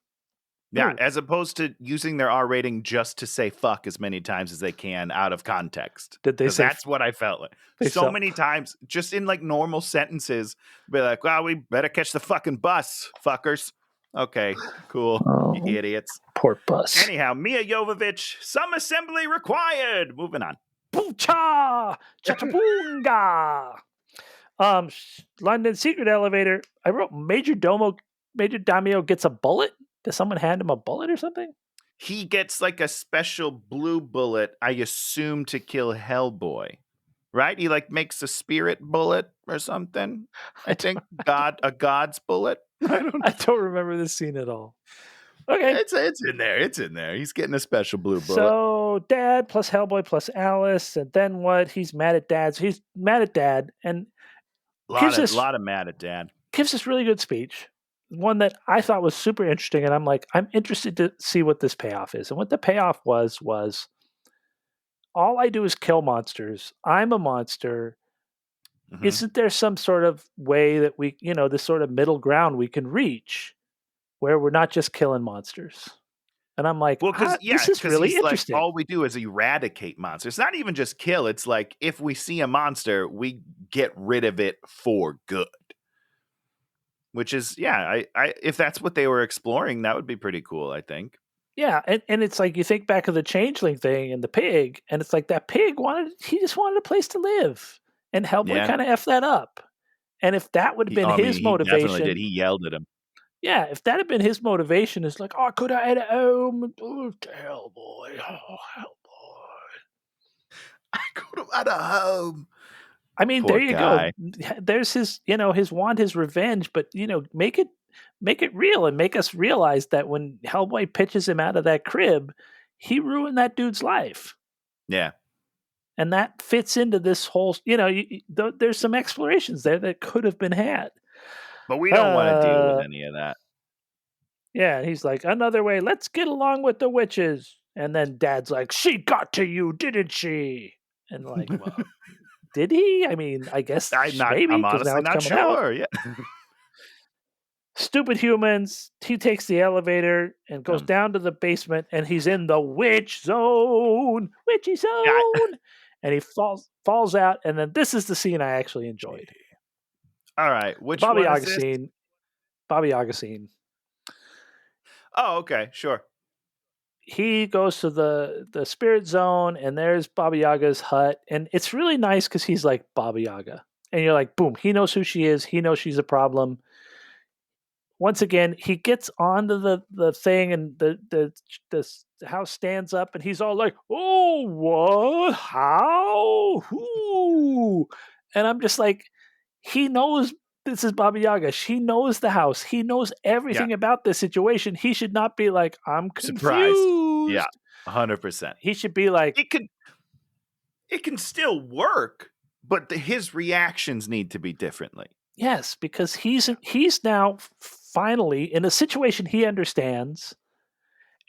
Yeah, Ooh, as opposed to using their R rating just to say fuck as many times as they can out of context. did they Because say that's what I felt like. they So saw? many times, just in like normal sentences, be like, well, we better catch the fucking bus, fuckers. Okay, cool. You Oh, idiots. poor bus. Anyhow, Mia Jovovich, some assembly required. Moving on. Poocha! Chachaboonga! London secret elevator. I wrote Major Damio gets a bullet. Does someone hand him a bullet or something? He gets like a special blue bullet, I assume, to kill Hellboy. Right? He like makes a spirit bullet or something. I think a god's bullet. I don't remember this scene at all. Okay. It's in there. It's in there. He's getting a special blue bullet. So Dad plus Hellboy plus Alice, and then what? He's mad at Dad. So he's mad at Dad, and Lot of mad at Dad. gives this really good speech. One that I thought was super interesting, and I'm like, I'm interested to see what this payoff is. And what the payoff was all I do is kill monsters. I'm a monster. Mhm. Isn't there some sort of way that we, this sort of middle ground we can reach where we're not just killing monsters? And I'm like, Well, this is really he's like, interesting. all we do is eradicate monsters. It's not even just kill. It's like if we see a monster, we get rid of it for good. Which is, yeah, I if that's what they were exploring, that would be pretty cool, I think. Yeah, and it's like you think back of the changeling thing and the pig, and it's like that pig he just wanted a place to live, and Hellboy Yeah. kind of effed that up. And if that would have been his He definitely motivation, did. He yelled at him. yeah, if that had been his motivation, it's like, oh, I could have had it home and moved to Hellboy. Oh, Hellboy. I could have had a home. I mean, Poor there you guy. go. There's his, his want, his revenge, but make it real and make us realize that when Hellboy pitches him out of that crib, he ruined that dude's life. Yeah. And that fits into this whole, there's some explorations there that could have been had. But we don't want to deal with any of that. Yeah, and he's like, another way, let's get along with the witches. And then Dad's like, she got to you, didn't she? And like, well, did he? I mean, I guess maybe, I'm because now honestly it's not coming out. sure. Yeah. Stupid humans. He takes the elevator and goes down to the basement, and he's in the witch zone. Witchy zone. And he falls out, and then this is the scene I actually enjoyed. All right. Which Bobby one is Yaga this? scene. Baba Yaga scene. Oh, okay, sure. He goes to the spirit zone, and there's Baba Yaga's hut, and it's really nice because he's like Baba Yaga, and you're like, boom, he knows who she is. He knows she's a problem. Once again, he gets onto the thing, and the house stands up, and he's all like, "Oh, what? How? Who?" And I'm just like, he knows this is Baba Yaga. She knows the house. He knows Yeah, everything about this situation. He should not be like, "I'm surprised. Yeah, confused." 100%. He should be like, It can it can still work, but his reactions need to be differently. "Yes," because he's now finally in a situation he understands,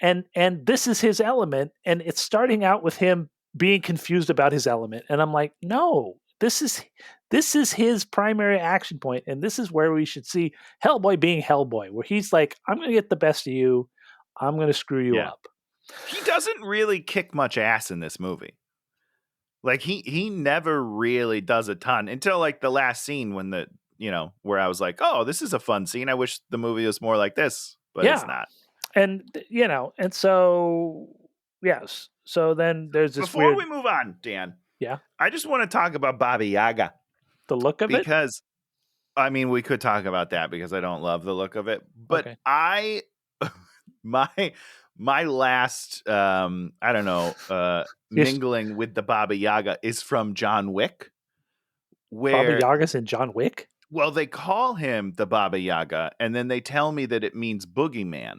and this is his element, and it's starting out with him being confused about his element, and I'm like, no, this is his primary action point, and this is where we should see Hellboy being Hellboy, where he's like, I'm gonna get the best of you, I'm gonna screw you Yeah. up. He doesn't really kick much ass in this movie. Like he never really does a ton until like the last scene when where I was like, "Oh, this is a fun scene. I wish the movie was more like this." But it's Yeah, not. and and so yes, so then there's this Before weird, we move on, Dan, yeah, I just want to talk about Baba Yaga the look of it. because I mean, we could talk about that because I don't love the look of it, but Okay, my my last I don't know, yes, mingling with the Baba Yaga is from John Wick, Baba where Yaga's in John Wick. well, they call him the Baba Yaga, and then they tell me that it means boogeyman.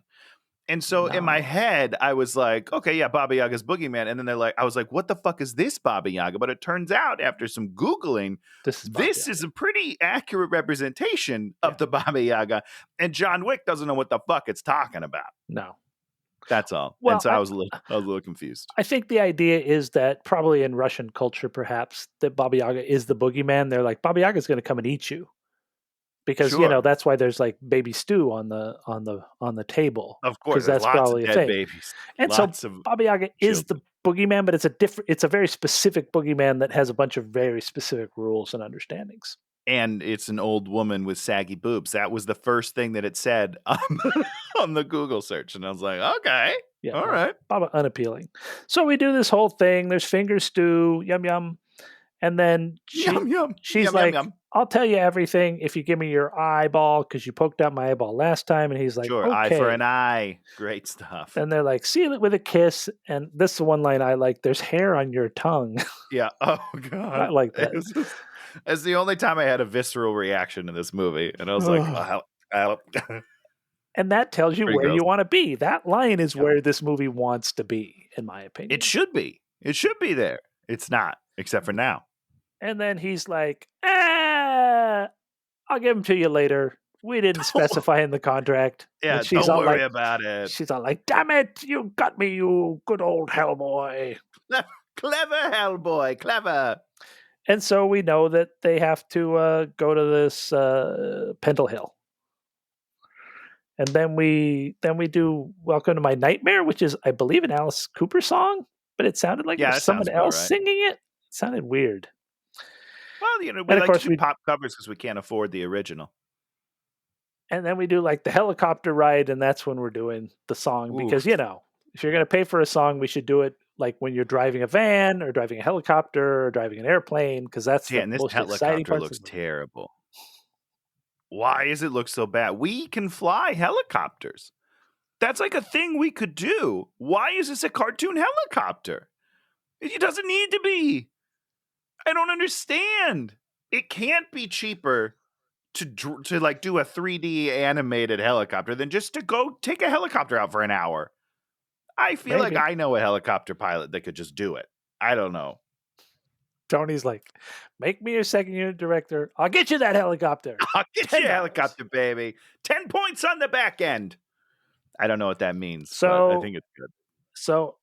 And so in my No, head, I was like, okay, yeah, Baba Yaga's boogeyman. And then I was like, what the fuck is this Baba Yaga? But it turns out after some Googling, this is Baba this Yaga. is a pretty accurate representation of Yeah. the Baba Yaga. And John Wick doesn't know what the fuck it's talking about. No. That's all. Well, And so I was a little confused. I think the idea is that probably in Russian culture, perhaps, that Baba Yaga is the boogeyman. They're like, Baba Yaga's going to come and eat you, because Sure. that's why there's like baby stew on the table, Of course, because there's that's lots of probably a dead thing. babies, And so lots of Baba Yaga is the children. boogeyman, but it's a very specific boogeyman that has a bunch of very specific rules and understandings. And it's an old woman with saggy boobs. That was the first thing that it said on the Google search. And I was like, okay, Yeah, all right. Baba unappealing. So we do this whole thing. There's finger stew, yum yum, and then Yum, yum, she's yum, like, yum, yum. "I'll tell you everything if you give me your eyeball, because you poked out my eyeball last time." And he's like, Sure, eye for "Okay." an eye. Great stuff. And they're like, "Seal it with a kiss." And this is the one line I like. "There's hair on your tongue." Yeah. Oh, I God. like that. It's the only time I had a visceral reaction to this movie. And I was like, oh, And that tells you pretty where gross. you want to be. That line is Yep. where this movie wants to be, in my opinion. It should be. It should be there. It's not, except for now. And then he's like, I'll give them to you later. We didn't specify in the contract." Yeah, And she's don't all worry like, about it. she's all like, "Damn it, you got me, you good old Hellboy." Clever Hellboy, clever. And so we know that they have to go to this Pendle Hill. And then we do "Welcome to My Nightmare," which is, I believe, an Alice Cooper song, but it sounded like Yeah, there's that sounds someone about else right. singing it. It sounded weird. Well, we And of like course to do pop covers because we can't afford the original. And then we do like the helicopter ride, and that's when we're doing the song, because Oof. if you're going to pay for a song, we should do it like when you're driving a van or driving a helicopter or driving an airplane, because that's Yeah, the and this most exciting helicopter parts looks of the movie. terrible. Why does it look so bad? We can fly helicopters. That's like a thing we could do. Why is this a cartoon helicopter? It doesn't need to be. I don't understand. It can't be cheaper to like do a 3D animated helicopter than just to go take a helicopter out for an hour. I feel like Maybe. I know a helicopter pilot that could just do it. I don't know. Tony's like, "Make me your second unit director. I'll get you that helicopter." I'll get you a $10. helicopter, baby. 10 points on the back end. I don't know what that means, but So I think it's good. So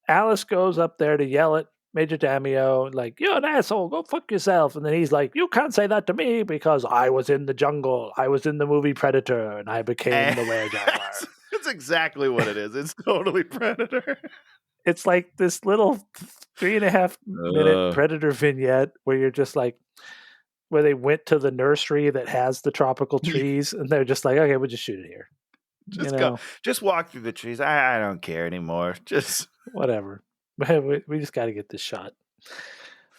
Alice goes up there to yell at Major Damio, like, "You're an asshole, go fuck yourself." And then he's like, "You can't say that to me because I was in the jungle. I was in the movie Predator and I became the werejaguar." That's exactly what it is. It's totally Predator. It's like this little 3.5 minute Predator vignette where you're just like, where they went to the nursery that has the tropical trees, and they're just like, okay, we'll just shoot it here. Just go. Just walk through the trees. I don't care anymore. Just whatever. We just got to get this shot.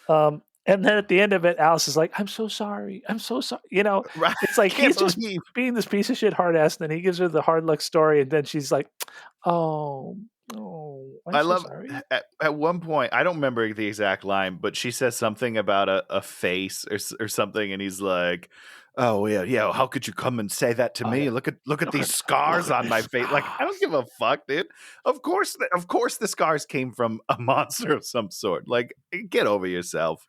And then at the end of it, Alice is like, I'm so sorry. I'm so sorry. right. It's like Can't he's just believe. being this piece of shit hard ass. And then he gives her the hard luck story. And then she's like, oh, I'm I so love sorry. at one point, I don't remember the exact line, but she says something about a face or something, and he's like, "Oh yeah, how could you come and say that to me? Yeah. Look at these scars on my face. Like, I don't give a fuck, dude. Of course the scars came from a monster of some sort. Like, get over yourself."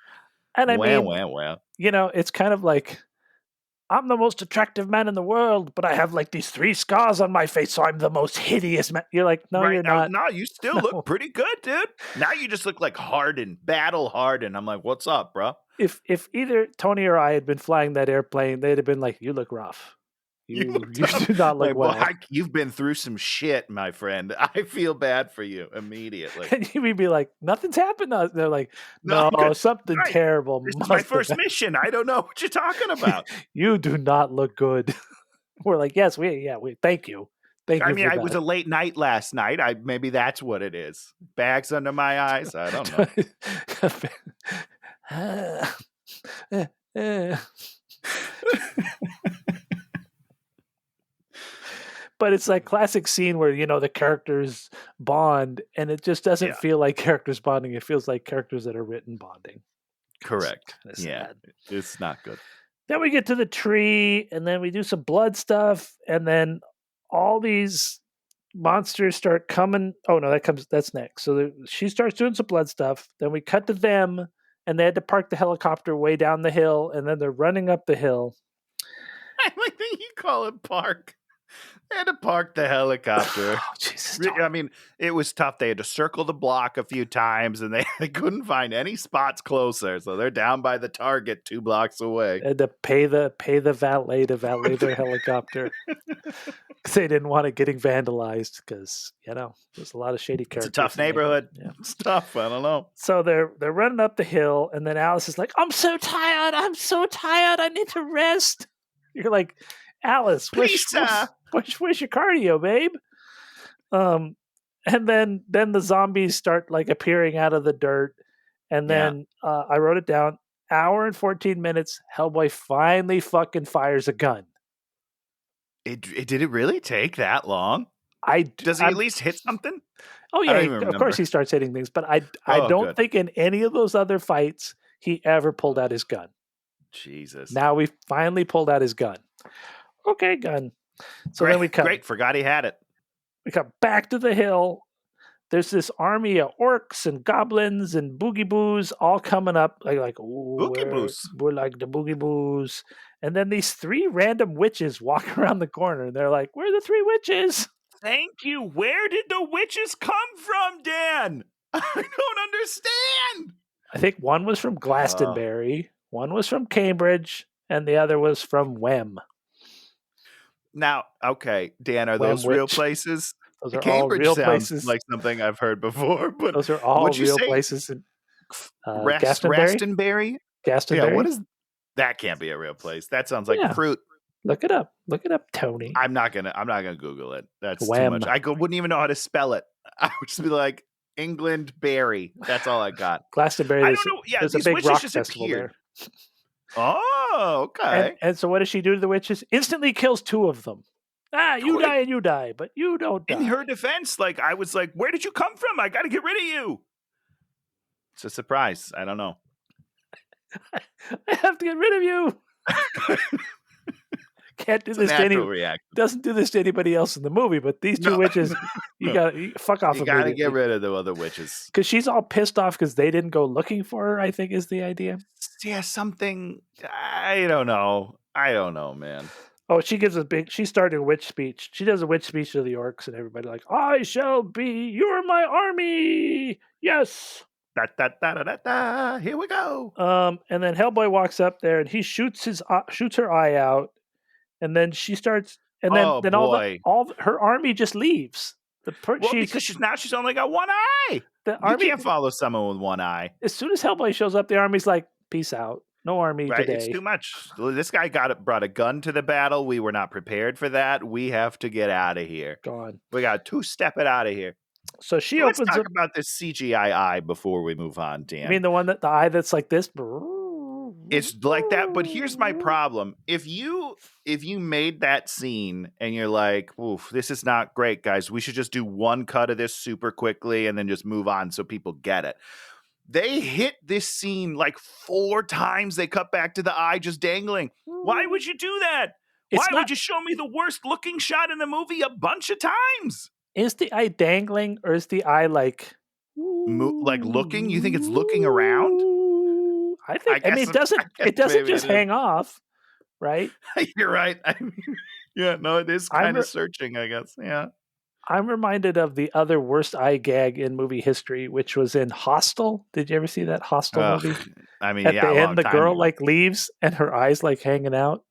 And I mean, wow. It's kind of like, I'm the most attractive man in the world, but I have like these 3 scars on my face, so I'm the most hideous man. You're like, no, you're not. No, you still look pretty good, dude. Now you just look like hardened, battle hardened. I'm like, what's up, bro? If either Tony or I had been flying that airplane, they'd have been like, you look rough. You do not look well. Boy, you've been through some shit, my friend. I feel bad for you immediately. And you'd be like, nothing's happened. They're like, no, something terrible. This is my first mission. I don't know what you're talking about. You do not look good. We're like, yes, we thank you. I mean, it was a late night last night. Maybe that's what it is. Bags under my eyes. I don't know. But it's like classic scene where, the characters bond, and it just doesn't feel like characters bonding. It feels like characters that are written bonding. Correct. Yeah. It's not good. Then we get to the tree, and then we do some blood stuff, and then all these monsters start coming. Oh no, that's next. So she starts doing some blood stuff. Then we cut to them, and they had to park the helicopter way down the hill, and then they're running up the hill. I like that you call it park. They had to park the helicopter. Oh, Jesus, I mean, it was tough. They had to circle the block a few times, and they couldn't find any spots closer. So they're down by the target 2 blocks away. They had to pay the valet to valet their helicopter. They didn't want it getting vandalized because, there's a lot of shady characters. It's a tough neighborhood. Yeah. It's tough. I don't know. So they're running up the hill, and then Alice is like, I'm so tired. I need to rest. You're like, Alice, where's your cardio, babe? And then the zombies start like appearing out of the dirt, and then I wrote it down. Hour and 14 minutes. Hellboy finally fucking fires a gun. Did it really take that long? Does he at least hit something? Oh yeah, of course he starts hitting things, but I don't think in any of those other fights he ever pulled out his gun. Jesus. Now we finally pulled out his gun. Okay, gun. So then we cut. Great, forgot he had it. We cut back to the hill. There's this army of orcs and goblins and boogie boos all coming up. We're like the boogie boos. And then these 3 random witches walk around the corner, and they're like, "We're the 3 witches." Thank you. Where did the witches come from, Dan? I don't understand. I think one was from Glastonbury, one was from Cambridge, and the other was from Wem. Now, okay, Dan, are those real places? Those are Cambridge all real sounds places. like something I've heard before, but those are all real places. In Glastonbury? Glastonbury? Yeah, what is that? Can't be a real place. That sounds like fruit. Look it up, Tony. I'm not gonna Google it. That's too much. I wouldn't even know how to spell it. I would just be like England berry. That's all I got. Glastonbury. I don't know. Yeah, there's a big rock festival there. Oh, okay. And so what does she do to the witches? Instantly kills 2 of them. You die and you die, but you don't die. In her defense, I was like, where did you come from? I got to get rid of you. It's a surprise. I don't know. I have to get rid of you. Can't do this to anyone. Doesn't do this to anybody else in the movie, but these 2 witches, you got to fuck off. You got to get rid of the other witches because she's all pissed off because they didn't go looking for her. I think is the idea. Yeah, something. I don't know, man. Oh, she started a witch speech. She does a witch speech to the orcs and everybody like, I shall be, you're my army. Yes. Here we go. And then Hellboy walks up there and he shoots her eye out. And then she starts, and then all her army just leaves. Because she's only got one eye. The army can't follow someone with one eye. As soon as Hellboy shows up, the army's like, peace out. No army Right? It's today. too much. This guy brought a gun to the battle. We were not prepared for that. We have to get out of here. Gone. We got to step it out of here. So she So let's opens talk up. about this CGI eye before we move on, You Dan. mean the eye that's like this? It's like that, but here's my problem. If you made that scene and you're like, oof, this is not great, guys. We should just do one cut of this super quickly and then just move on so people get it. They hit this scene like 4 times. They cut back to the eye just dangling. Why would you do that? Why would you show me the worst looking shot in the movie a bunch of times? Is the eye dangling or is the eye like looking? You think it's looking around? I think. I mean, it doesn't just hang off, right? You're right. I mean, yeah, no, it is kind of searching, I guess. Yeah. I'm reminded of the other worst eye gag in movie history, which was in Hostel. Did you ever see that Hostel movie? I mean, at yeah, the end, the girl ago. like leaves and her eyes like hanging out.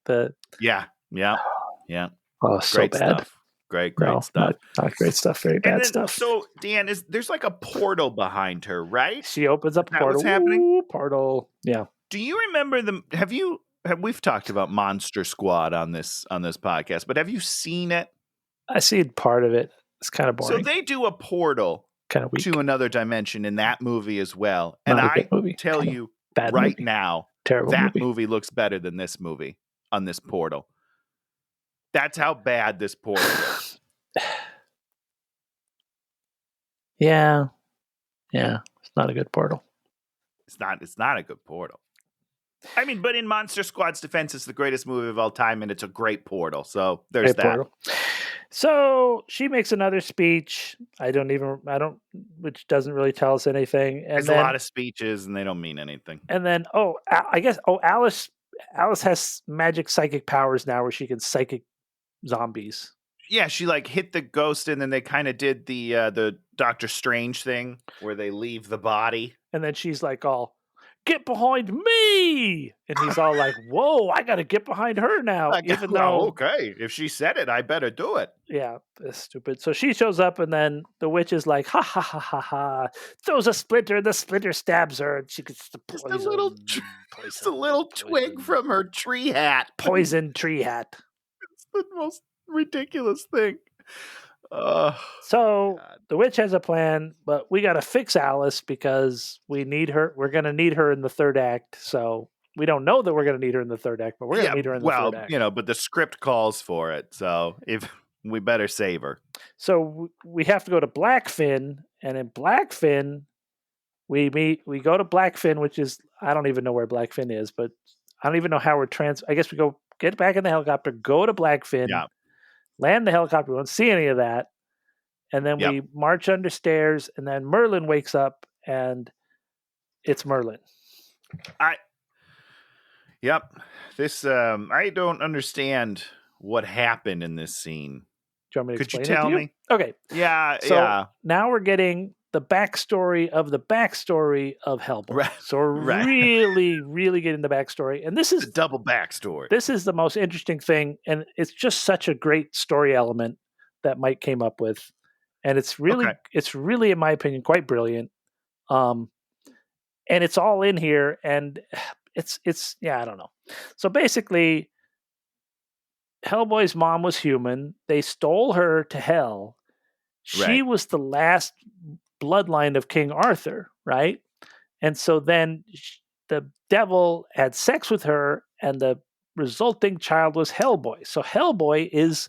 Yeah. Oh, so great bad. Stuff. Great stuff. Not great stuff. Very bad stuff. So, Dan, there's like a portal behind her, right? She opens up a portal. What's happening? Ooh, portal. Yeah. Do you remember we've talked about Monster Squad on this podcast, but have you seen it? I seen part of it. It's kind of boring. So they do a portal kind of weak. to another dimension in that movie as well. Not and I tell you right movie. Now, terrible that movie looks better than this movie on this portal. That's how bad this portal is. Yeah. It's not a good portal. It's not a good portal. I mean, but in Monster Squad's defense, it's the greatest movie of all time, and it's a great portal. So there's that. Portal. So she makes another speech. Which doesn't really tell us anything. And there's a lot of speeches, and they don't mean anything. And then, Alice has magic psychic powers now, where she can psychic zombies. Yeah, she like hit the ghost, and then they kind of did the Doctor Strange thing where they leave the body, and then she's like, "All get behind me!" And he's all like, "Whoa, I got to get behind her now." Even though, okay, if she said it, I better do it. Yeah, that's stupid. So she shows up, and then the witch is like, "Ha ha ha ha ha!" Throws a splinter. The splinter stabs her, and she gets the poison. Just a little twig from her tree hat. Poison tree hat. It's the most ridiculous thing. So God. The witch has a plan, but we got to fix Alice because we need her. We're going to need her in the third act. So we don't know that we're going to need her in the third act, but we're going to need her in the third act. But the script calls for it. So if we better save her. So we have to go to Blackfin, and in Blackfin, we go to Blackfin, which is, I don't even know where Blackfin is, but I don't even know how I guess we go get back in the helicopter, go to Blackfin. Yeah. Land the helicopter. We don't see any of that. And then we march under stairs, and then Merlin wakes up, and it's Merlin. This, I don't understand what happened in this scene. Do you want me to explain it to you? Could you tell me? Okay. Yeah. Now we're getting the backstory of Hellboy. Right. So we're really, really getting the backstory. And this is the double backstory. This is the most interesting thing. And it's just such a great story element that Mike came up with. And it's really, in my opinion, quite brilliant. And it's all in here. And it's I don't know. So basically, Hellboy's mom was human. They stole her to hell. She was the last bloodline of King Arthur, right? And so then the devil had sex with her, and the resulting child was Hellboy. So Hellboy is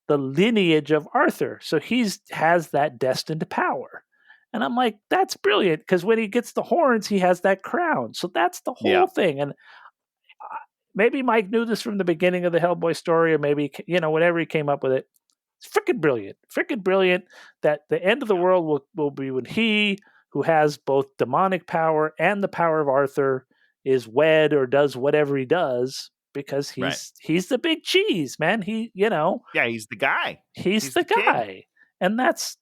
the lineage of Arthur. So he has that destined power. And I'm like, that's brilliant, because when he gets the horns, he has that crown. So that's the whole thing. And maybe Mike knew this from the beginning of the Hellboy story, or maybe, whenever he came up with it. It's freaking brilliant that the end of the world will be when he, who has both demonic power and the power of Arthur, is wed or does whatever he does, because he's the big cheese, man. He's the guy. He's the guy. King. And that's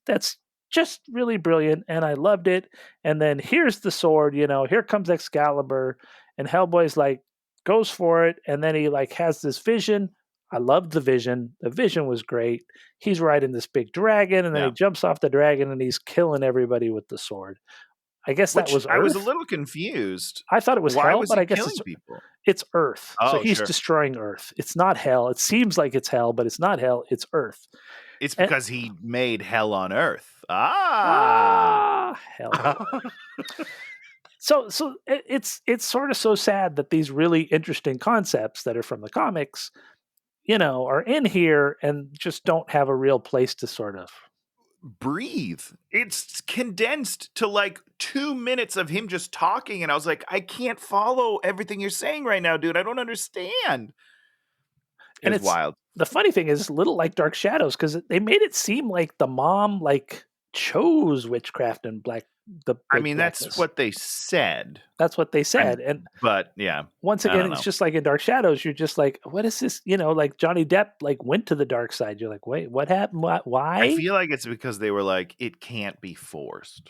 just really brilliant, and I loved it. And then here's the sword, here comes Excalibur, and Hellboy's like goes for it, and then he like has this vision. I loved the vision. The vision was great. He's riding this big dragon, and then he jumps off the dragon, and he's killing everybody with the sword. I guess that Which was I was a Earth. little confused. I thought it was Why hell, was but he I guess killing people? it's Earth. So Oh, he's sure. destroying Earth. It's not hell. It seems like it's hell, but it's not hell. It's Earth. It's And because he made hell on Earth. Ah. hell. So it's sort of so sad that these really interesting concepts that are from the comics, are in here and just don't have a real place to sort of. Breathe. It's condensed to like 2 minutes of him just talking, and I was like, I can't follow everything you're saying right now, dude. I don't understand. It And was it's wild. the funny thing is, it's a little like Dark Shadows because they made it seem like the mom chose witchcraft and I the mean, that's blackness. what they said. That's what they said. And But yeah, once I again, don't it's know. just like in Dark Shadows. You're just like, what is this? Like Johnny Depp went to the dark side. You're like, wait, what happened? I Why? feel like it's because they were like, it can't be forced.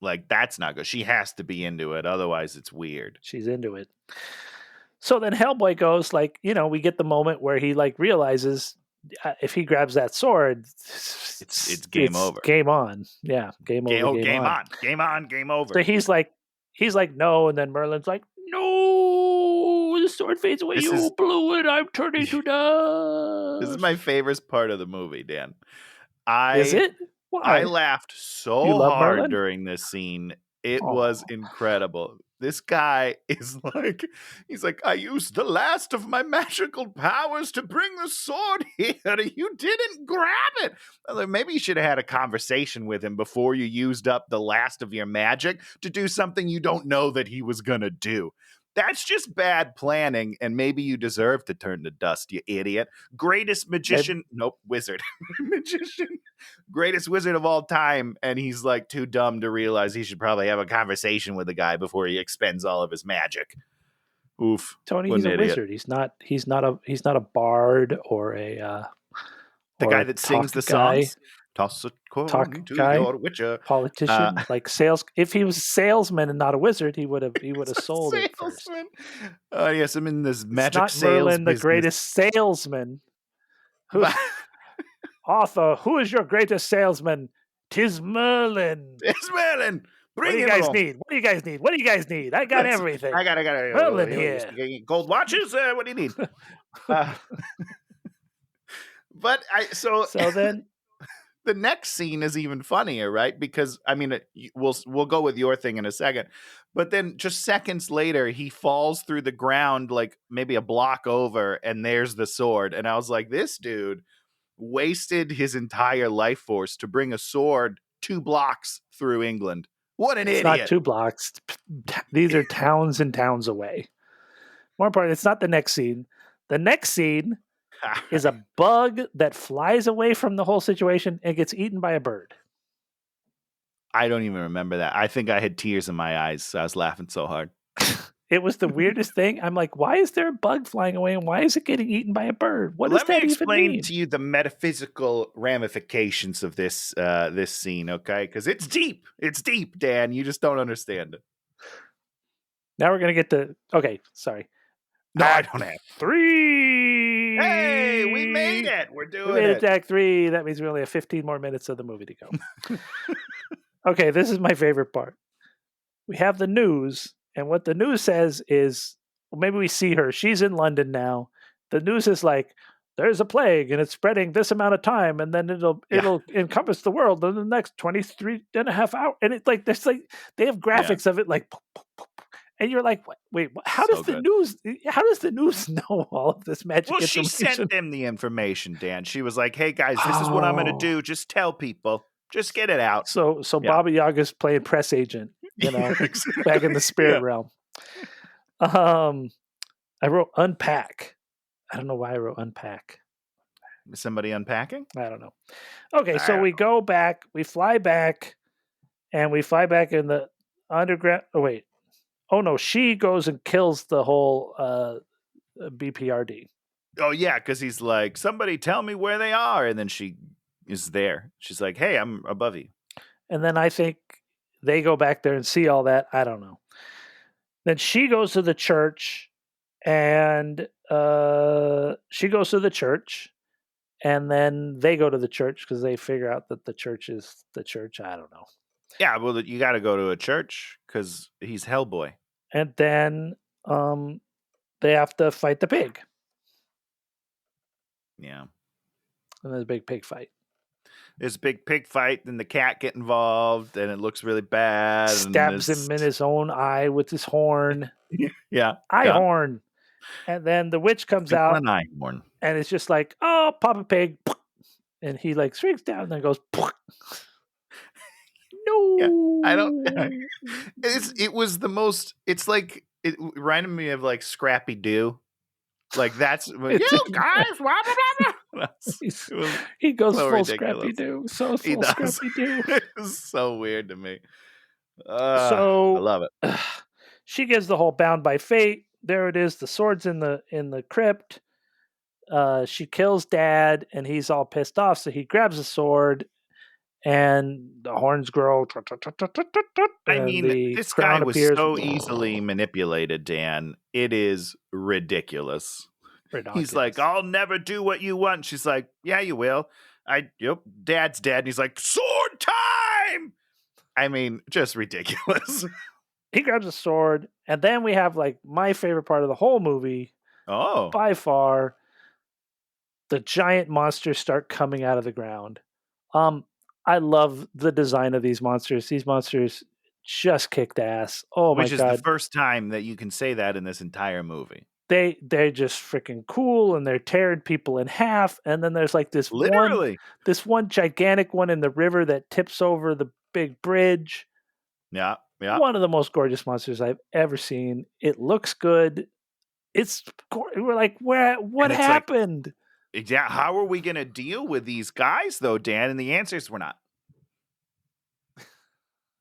Like, that's not good. She has to be into it. Otherwise, it's weird. She's into it. So then Hellboy goes we get the moment where he realizes if he grabs that sword, It's game over. game on. Yeah, game over, game Game on. on. Game on. Game over. So he's like, no, and then Merlin's like, no, the sword fades away. This You is blew it. I'm turning to this is dust. my favorite part of the movie, Dan. Is I it? I Why? laughed You so love hard Merlin? during this scene. It was Oh, incredible. This guy is like, he's like, I used the last of my magical powers to bring the sword here. You didn't grab it. I was like, maybe you should have had a conversation with him before you used up the last of your magic to do something you don't know that he was going to do. That's just bad planning, and maybe you deserve to turn to dust, you idiot. Greatest maybe. magician, nope, wizard. Magician, greatest wizard of all time, and he's like too dumb to realize he should probably have a conversation with the guy before he expends all of his magic. Oof, Tony, what he's an a idiot. wizard. He's not a bard or The or guy a that sings talk the guy. songs. Toss a Talk coin to guy, your witcher. politician, like sales. If he was a salesman and not a wizard, he would have sold it first. Salesman. Yes, I'm in this It's magic not sales Merlin, the business. greatest salesman. Who But Arthur? Who is your greatest salesman? Tis Merlin. it's Merlin. What do Bring you him guys along. need? What do you guys need? What do you guys need? I got everything. I got Merlin you here. gold watches. What do you need? Uh, but So then, the next scene is even funnier, right? Because I mean, we'll go with your thing in a second, but then just seconds later, he falls through the ground like maybe a block over, and there's the sword. And I was like, this dude wasted his entire life force to bring a sword 2 blocks through England. What an it's not idiot! 2 blocks. These are towns and towns away. More important, it's not the next scene. The next scene is a bug that flies away from the whole situation and gets eaten by a bird. I don't even remember that. I think I had tears in my eyes. I was laughing so hard. It was the weirdest thing. I'm like, why is there a bug flying away and why is it getting eaten by a bird? What does Let me that even explain mean? to you the metaphysical ramifications of this this scene, okay? Because it's deep. It's deep, Dan. You just don't understand it. Now we're gonna get to sorry. No, I Act don't have. 3. Hey, we made it. We're We doing made it it. to Act 3. That means we only have 15 more minutes of the movie to go. Okay, this is my favorite part. We have the news, and what the news says is, well, maybe we see her. She's in London now. The news is like, there's a plague and it's spreading this amount of time, and then it'll Yeah. encompass the world in the next 23 and a half hours. And it's like there's they have Yeah. graphics of it like, and you're like, wait, how So does the good. news know all of this magic Well, she information? sent them the information, Dan. She was like, "Hey guys, this is what I'm going to do. Just tell people. Just get it out." So Yeah. Baba Yaga's playing press agent, back in the spirit realm. I wrote unpack. I don't know why I wrote unpack. Is somebody unpacking? I don't know. Okay, so don't we go back, we fly back, and we fly back in the underground. Oh, wait. Oh, no, she goes and kills the whole BPRD. Oh yeah, because he's like, "Somebody tell me where they are," and then she is there. She's like, "Hey, I'm above you." And then I think they go back there and see all that. I don't know. Then she goes to the church, and and then they go to the church because they figure out that the church is the church. I don't know. Yeah, well, you got to go to a church because he's Hellboy. And then they have to fight the pig. Yeah. And there's a big pig fight. There's a big pig fight, and the cat get involved, and it looks really bad. And Stabs it's him in his own eye with his horn. yeah, Eye yeah. horn. And then the witch comes Twinkle out an eye horn. and it's just like, oh, Papa Pig. And he like shrinks down and then goes, Yeah, I don't. no. It was the most. It's like it reminded me of like Scrappy Doo. Like that's you It's guys. Blah, blah, blah, blah. It was he goes so full Scrappy ridiculous. Doo. So He full does. Scrappy Doo. It's so weird to me. I So love it. she gives the whole bound by fate. There it is. The sword's in the crypt. She kills Dad, and he's all pissed off. So he grabs the sword, and the horns grow. I And mean, the this guy crown was appears. so easily manipulated, Dan. It is ridiculous. He's like, I'll never do what you want. She's like, yeah, you will. Yep, Dad's dead. And he's like, sword time. I mean, just ridiculous. He grabs a sword, and then we have like my favorite part of the whole movie, Oh, by far. The giant monsters start coming out of the ground. I love the design of these monsters. These monsters just kicked ass. Oh my which is the god. first time that you can say that in this entire movie. They're just freaking cool, and they're tearing people in half. And then there's like this Literally. one gigantic one in the river that tips over the big bridge. Yeah, yeah. One of the most gorgeous monsters I've ever seen. It looks good. We're like, what And it's like, happened? yeah, how are we going to deal with these guys, though, Dan? And the answer is we're not.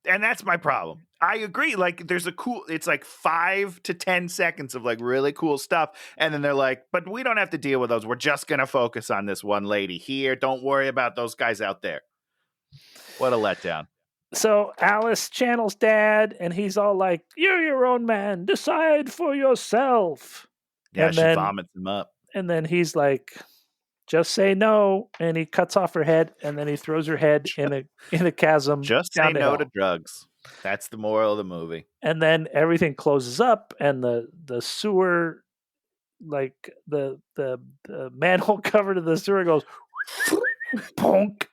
And that's my problem. I agree. Like, there's it's like 5 to 10 seconds of like really cool stuff. And then they're like, but we don't have to deal with those. We're just going to focus on this one lady here. Don't worry about those guys out there. What a letdown. So Alice channels Dad, and he's all like, "You're your own man. Decide for yourself." Yeah, And she then vomits him up. and then he's like, "Just say no." And he cuts off her head, and then he throws her head in a chasm Just down say the no hill. to drugs. That's the moral of the movie. And then everything closes up, and the sewer, like the manhole cover to the sewer goes bonk.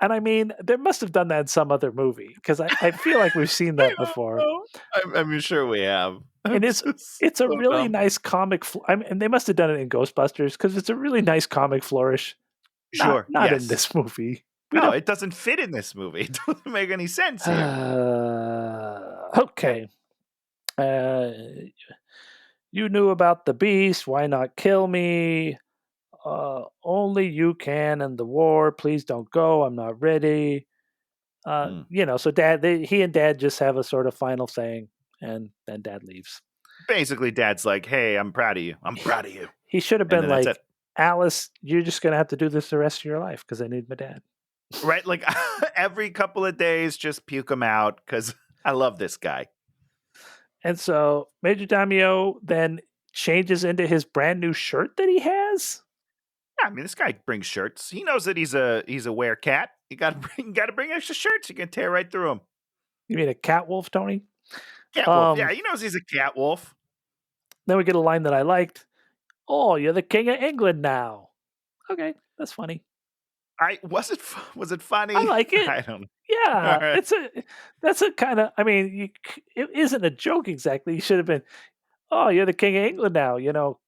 And I mean, they must have done that in some other movie because I feel like we've seen that before. I'm sure we have. And it's a really nice comic. And they must have done it in Ghostbusters because it's a really nice comic flourish. Sure. Not yes. in this movie. No, it doesn't fit in this movie. It doesn't make any sense here. Okay. You knew about the beast. Why not kill me? Only you can end the war. Please don't go. I'm not ready. So he and Dad just have a sort of final thing, and then Dad leaves. Basically, Dad's like, "Hey, I'm proud of you. I'm proud of you." He should have been that's like, it. "Alice, you're just gonna have to do this the rest of your life because I need my dad." Right? Like every couple of days, just puke him out because I love this guy. And so Major Damio then changes into his brand new shirt that he has. Yeah, I mean, this guy brings shirts. He knows that he's a werecat. You got to bring extra shirts. You can tear right through them. You mean a cat wolf, Tony? Cat wolf. Yeah, he knows he's a cat wolf. Then we get a line that I liked. "Oh, you're the king of England now." Okay, that's funny. Was it funny? I like it. I don't know. Yeah, Right. that's a kind of. I mean, it isn't a joke exactly. You should have been. "Oh, you're the king of England now.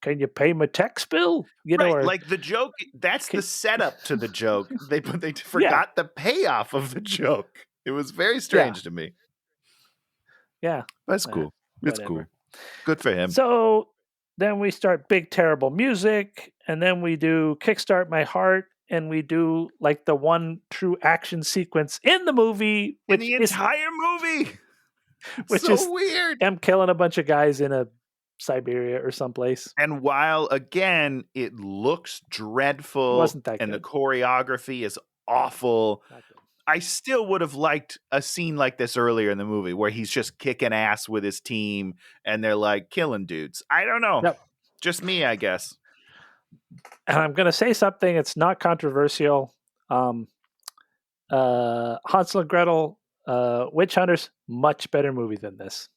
Can you pay my tax bill?" Right, Or like the joke. That's the setup to the joke. They forgot the payoff of the joke. It was very strange to me. Yeah, That's cool. It's cool. Good for him. So then we start big terrible music, and then we do "Kickstart My Heart," and we do like the one true action sequence in the movie, in the entire movie, which so is weird. Them killing a bunch of guys in a Siberia or someplace. And while again it looks dreadful, Wasn't that and good. the choreography is awful, I still would have liked a scene like this earlier in the movie where he's just kicking ass with his team and they're like killing dudes. I don't know. Yep. Just me, I guess. And I'm going to say something. It's not controversial. Hansel and Gretel, Witch Hunters, much better movie than this.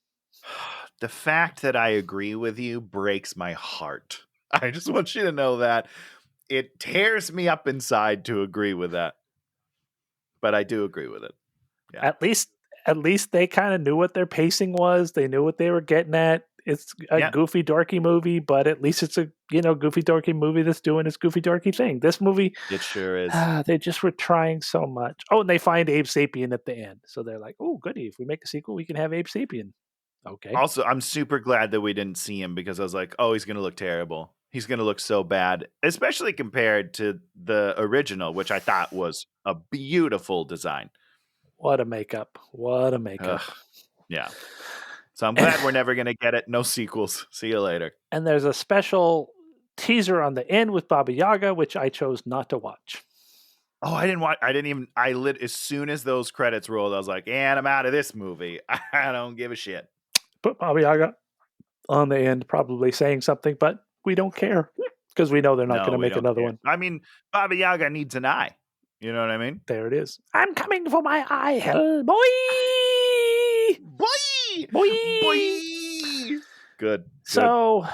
The fact that I agree with you breaks my heart. I just want you to know that. It tears me up inside to agree with that. But I do agree with it. Yeah. At least they kind of knew what their pacing was. They knew what they were getting at. It's a Yeah. goofy dorky movie, but at least it's a goofy dorky movie that's doing its goofy dorky thing. This movie, It sure is. they just were trying so much. Oh, and they find Abe Sapien at the end, so they're like, "Oh, goody! If we make a sequel, we can have Abe Sapien." Okay. Also, I'm super glad that we didn't see him because I was like, oh, he's going to look terrible. He's going to look so bad, especially compared to the original, which I thought was a beautiful design. What a makeup! What a makeup! Ugh, yeah. So I'm glad we're never going to get it. No sequels. See you later. And there's a special teaser on the end with Baba Yaga, which I chose not to watch. Oh, I didn't watch. I didn't even. I lit as soon as those credits rolled. I was like, and I'm out of this movie. I don't give a shit. Put Baba Yaga on the end, probably saying something, but we don't care because we know they're not going to we make don't another care. one. I mean, Baba Yaga needs an eye. You know what I mean? There it is. I'm coming for my eye, Hellboy! Boy! Boy! Boy! Good. So,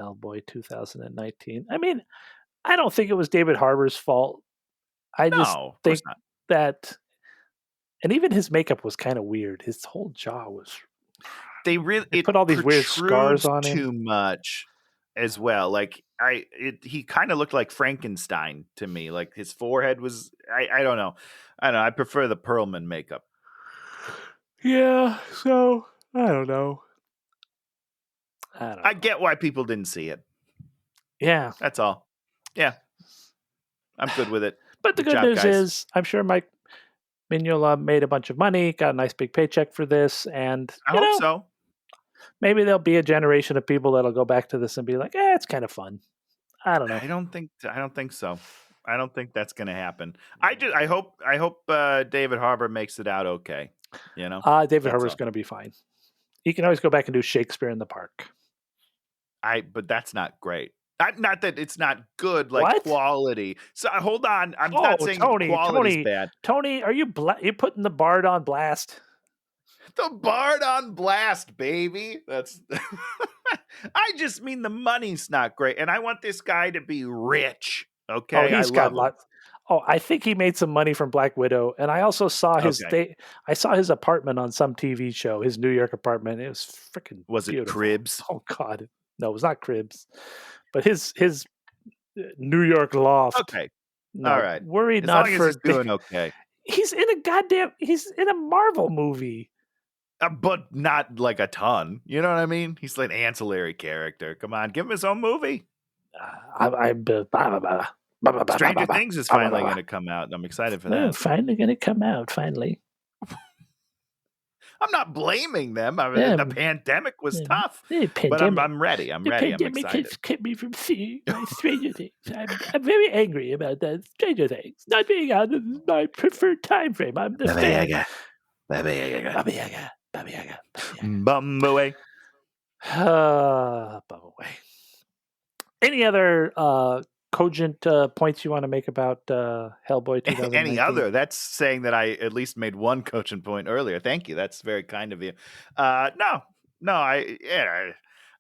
Hellboy 2019. I mean, I don't think it was David Harbour's fault. I just No, of think course not. that, and even his makeup was kind of weird. His whole jaw was. They really put all these weird scars on him too much as well. Like he kind of looked like Frankenstein to me. Like his forehead was. I don't know. I prefer the Perlman makeup. Yeah. So I don't know. I get why people didn't see it. Yeah. That's all. Yeah. I'm good with it. But the good news is, I'm sure Mike Mignola made a bunch of money, got a nice big paycheck for this, and I hope so. Maybe there'll be a generation of people that'll go back to this and be like, it's kind of fun. I don't know. I don't think so. I don't think that's going to happen. I hope David Harbour makes it out okay. You know, David Harbour's going to be fine. He can always go back and do Shakespeare in the Park. But that's not great. Not that it's not good, like what? Quality. So hold on, I'm not saying quality's bad. Tony, are you you putting the Bard on blast? The Bard on blast, baby. That's. I just mean the money's not great, and I want this guy to be rich. Okay, oh, he's got lots. Oh, I think he made some money from Black Widow, and I also saw his. I saw his apartment on some TV show. His New York apartment. It was freaking. Was it beautiful. Cribs? Oh God, no, it was not Cribs, but his New York loft. Okay, no, all right. Worry as not long for as he's doing okay. He's in a Marvel movie. But not like a ton. You know what I mean? He's like an ancillary character. Come on, give him his own movie. Stranger Things is finally going to come out. And I'm excited for that. Finally going to come out. Finally. I'm not blaming them. I mean, the pandemic was tough, but I'm ready. I'm ready. I'm excited. Has kept me from seeing Stranger Things. I'm very angry about that. Stranger Things not being out of my preferred time frame. I'm the fan. Baba Yaga. Bumbleway. Bumbleway. Any other cogent points you want to make about Hellboy 2019? Any other? That's saying that I at least made one cogent point earlier. Thank you. That's very kind of you. No, I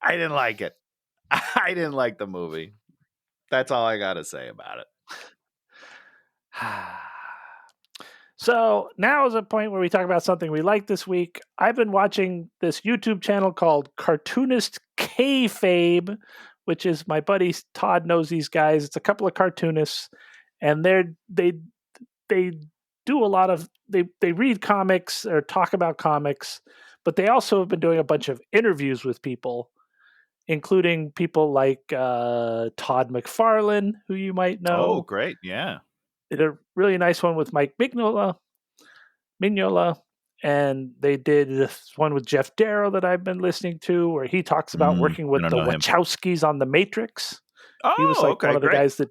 didn't like it. I didn't like the movie. That's all I got to say about it. So now is a point where we talk about something we like this week. I've been watching this YouTube channel called Cartoonist Kayfabe, which is my buddy Todd knows these guys. It's a couple of cartoonists, and they do a lot of they read comics or talk about comics, but they also have been doing a bunch of interviews with people, including people like Todd McFarlane, who you might know. Oh, great! Yeah. Did a really nice one with Mike Mignola, and they did this one with Jeff Darrow that I've been listening to, where he talks about working with the Wachowskis on The Matrix. He was like one of the guys that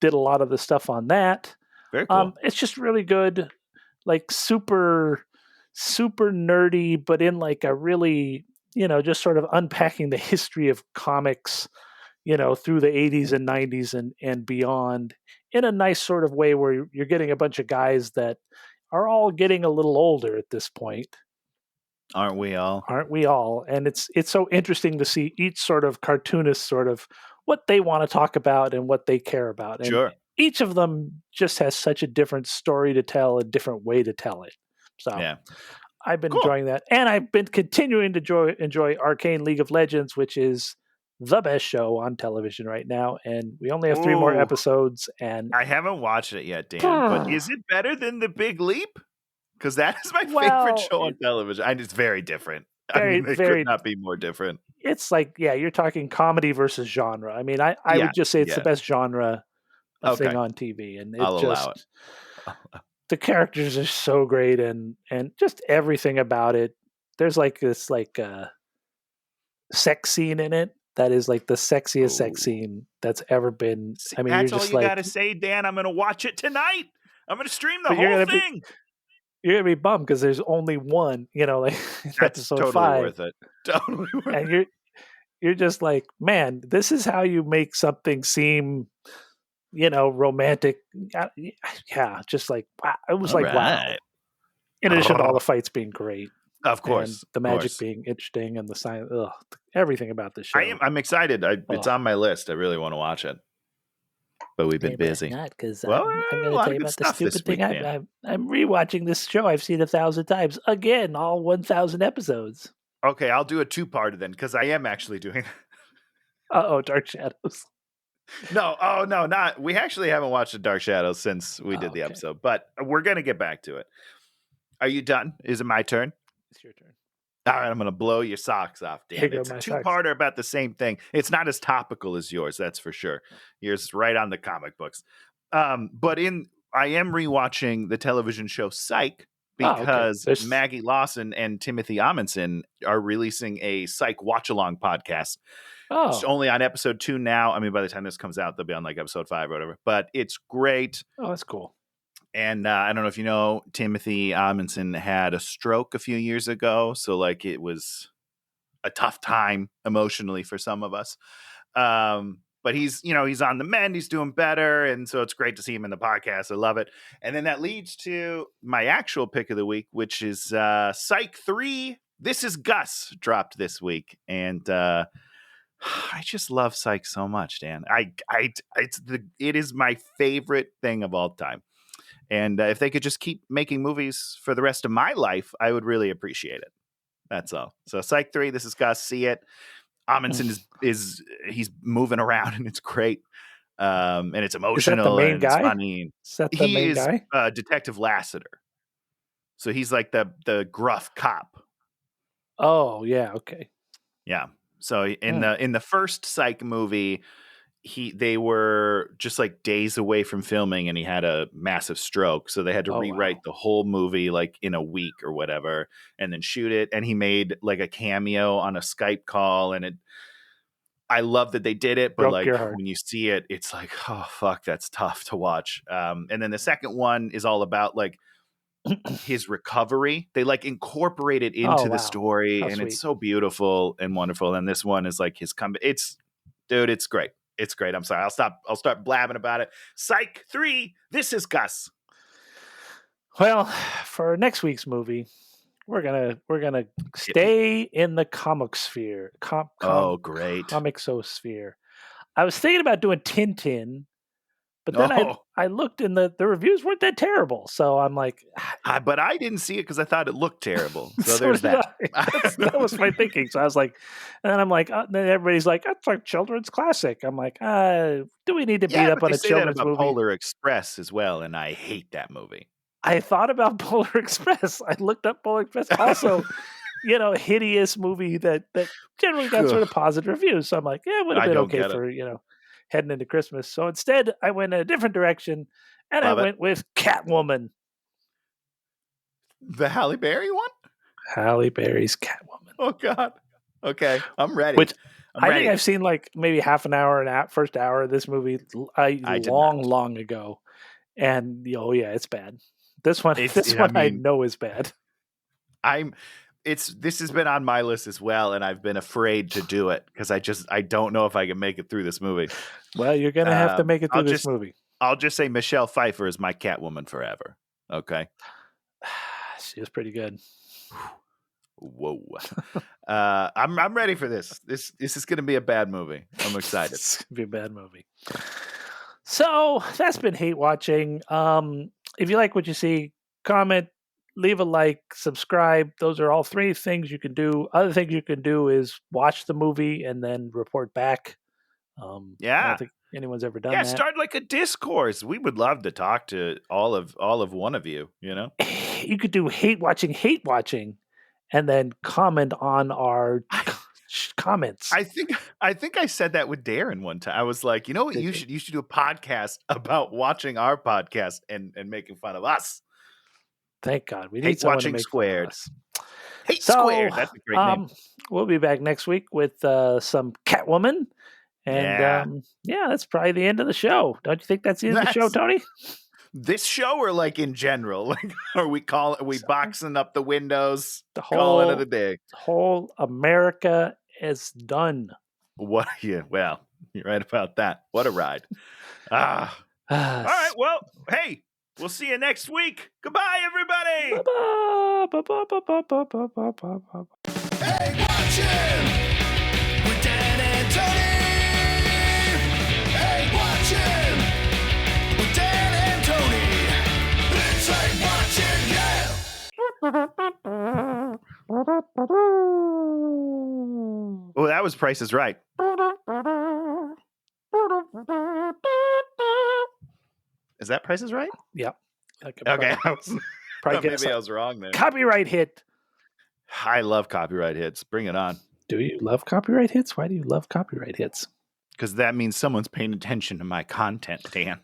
did a lot of the stuff on that. Very cool. It's just really good, like super nerdy, but in like a really, just sort of unpacking the history of comics through the 80s and 90s and beyond in a nice sort of way where you're getting a bunch of guys that are all getting a little older at this point. Aren't we all? Aren't we all? And it's so interesting to see each sort of cartoonist sort of what they want to talk about and what they care about. And Sure. each of them just has such a different story to tell, a different way to tell it. So Yeah. I've been Cool. enjoying that. And I've been continuing to enjoy Arcane League of Legends, which is the best show on television right now. And we only have 3 more Ooh. episodes. And I haven't watched it yet, Dan, but is it better than The Big Leap? Because that is my favorite show on television. And it's very different. Very, it very, could not be more different. It's like, yeah, you're talking comedy versus genre. I mean, I would just say it's the best genre of thing on TV. And I'll allow it. The characters are so great and just everything about it. There's like this sex scene in it that is like the sexiest sex scene that's ever been. See, I mean, that's you're all just you gotta say, Dan. I'm gonna watch it tonight. I'm gonna stream the whole thing. You're gonna be bummed because there's only one, like that's episode totally 5. Worth it. Totally worth and it. You're just like, man, this is how you make something seem, romantic. Yeah, just like wow. It was wow. In addition to all the fights being great. Of course. And the magic being interesting and the science, everything about the show. I'm excited. It's on my list. I really want to watch it. But we've been busy. Not because well, I'm going to tell you about the stupid thing. I'm rewatching this show I've seen 1,000 times. Again, all 1,000 episodes. Okay, I'll do a 2-parter then because I am actually doing Dark Shadows. No, not. We actually haven't watched the Dark Shadows since we did the episode, but we're going to get back to it. Are you done? Is it my turn? It's your turn. All right, I'm going to blow your socks off, Dan. It's a 2-parter about the same thing. It's not as topical as yours, that's for sure. Yours is right on the comic books. But I am rewatching the television show Psych because Maggie Lawson and Timothy Amundsen are releasing a Psych watch-along podcast. It's only on episode 2 now. I mean, by the time this comes out, they'll be on like episode 5 or whatever. But it's great. Oh, that's cool. And I don't know if you know, Timothy Amundsen had a stroke a few years ago. So like it was a tough time emotionally for some of us. But he's on the mend. He's doing better. And so it's great to see him in the podcast. I love it. And then that leads to my actual pick of the week, which is Psych 3. This is Gus dropped this week. And I just love Psych so much, Dan. It is my favorite thing of all time. And if they could just keep making movies for the rest of my life, I would really appreciate it. That's all. So Psych 3, this is Gus. See it. Amundsen he's moving around and it's great. And it's emotional. Is that the main and guy? It's funny. Is that the main guy? Detective Lassiter. So he's like the gruff cop. Oh, yeah. Okay. Yeah. So in the first Psych movie, they were just like days away from filming and he had a massive stroke. So they had to rewrite the whole movie like in a week or whatever and then shoot it. And he made like a cameo on a Skype call. And I love that they did it. But like when you see it, it's like, oh, fuck, that's tough to watch. And then the second one is all about like his recovery. They like incorporate it into the story. And it's so beautiful and wonderful. And this one is like his comeback. It's great. It's great. I'm sorry. I'll start blabbing about it. Psych 3. This is Gus. Well, for next week's movie, we're gonna stay in the comic sphere. Great. Comixosphere. I was thinking about doing Tintin, but then I looked and the reviews weren't that terrible. So I'm like, but I didn't see it because I thought it looked terrible. So there's that. That was my thinking. So I was like, and then I'm like, then everybody's like, that's a children's classic. I'm like, do we need to beat up on a children's movie? Polar Express as well, and I hate that movie. I thought about Polar Express. I looked up Polar Express. Also, hideous movie that generally got sort of positive reviews. So I'm like, yeah, it would have been okay for heading into Christmas. So instead, I went in a different direction, and I went with Catwoman. The Halle Berry one? Halle Berry's Catwoman. Oh, God. Okay, I'm ready. Which I think I've seen like maybe half an hour and first hour of this movie long ago. And, it's bad. This one I know is bad. this has been on my list as well, and I've been afraid to do it because I don't know if I can make it through this movie. Well, you're gonna have to make it through this movie. I'll just say Michelle Pfeiffer is my Catwoman forever. Okay. She was pretty good. Whoa. I'm ready for this. This is going to be a bad movie. I'm excited. It's gonna be a bad movie. So that's been Hate Watching. If you like what you see, comment, leave a like, subscribe. Those are all three things you can do. Other things you can do is watch the movie and then report back. I don't think anyone's ever done that. Start like a discourse. We would love to talk to all of one of you. You know, you could do hate watching, and then comment on our comments. I think I said that with Darren one time. I was like, you know what, you should do a podcast about watching our podcast and making fun of us. Thank God we need someone to make Squared. Fun of us. Hate Squared. That's a great name. We'll be back next week with some Catwoman. And that's probably the end of the show. Don't you think that's the end of the show, Tony? This show, or like in general? Like, are we boxing up the windows? Call it a day. Whole America is done. What? Yeah. Well, you're right about that. What a ride. All right. Well, hey, we'll see you next week. Goodbye, everybody. Hey, watching with Dan and Tony. Hey, watching with Dan and Tony. It's like watching, yeah. Oh, that was Price is Right. Is that Price is Right? Yeah. Okay. Maybe I was wrong there. Copyright hit. I love copyright hits. Bring it on. Do you love copyright hits? Why do you love copyright hits? Because that means someone's paying attention to my content, Dan.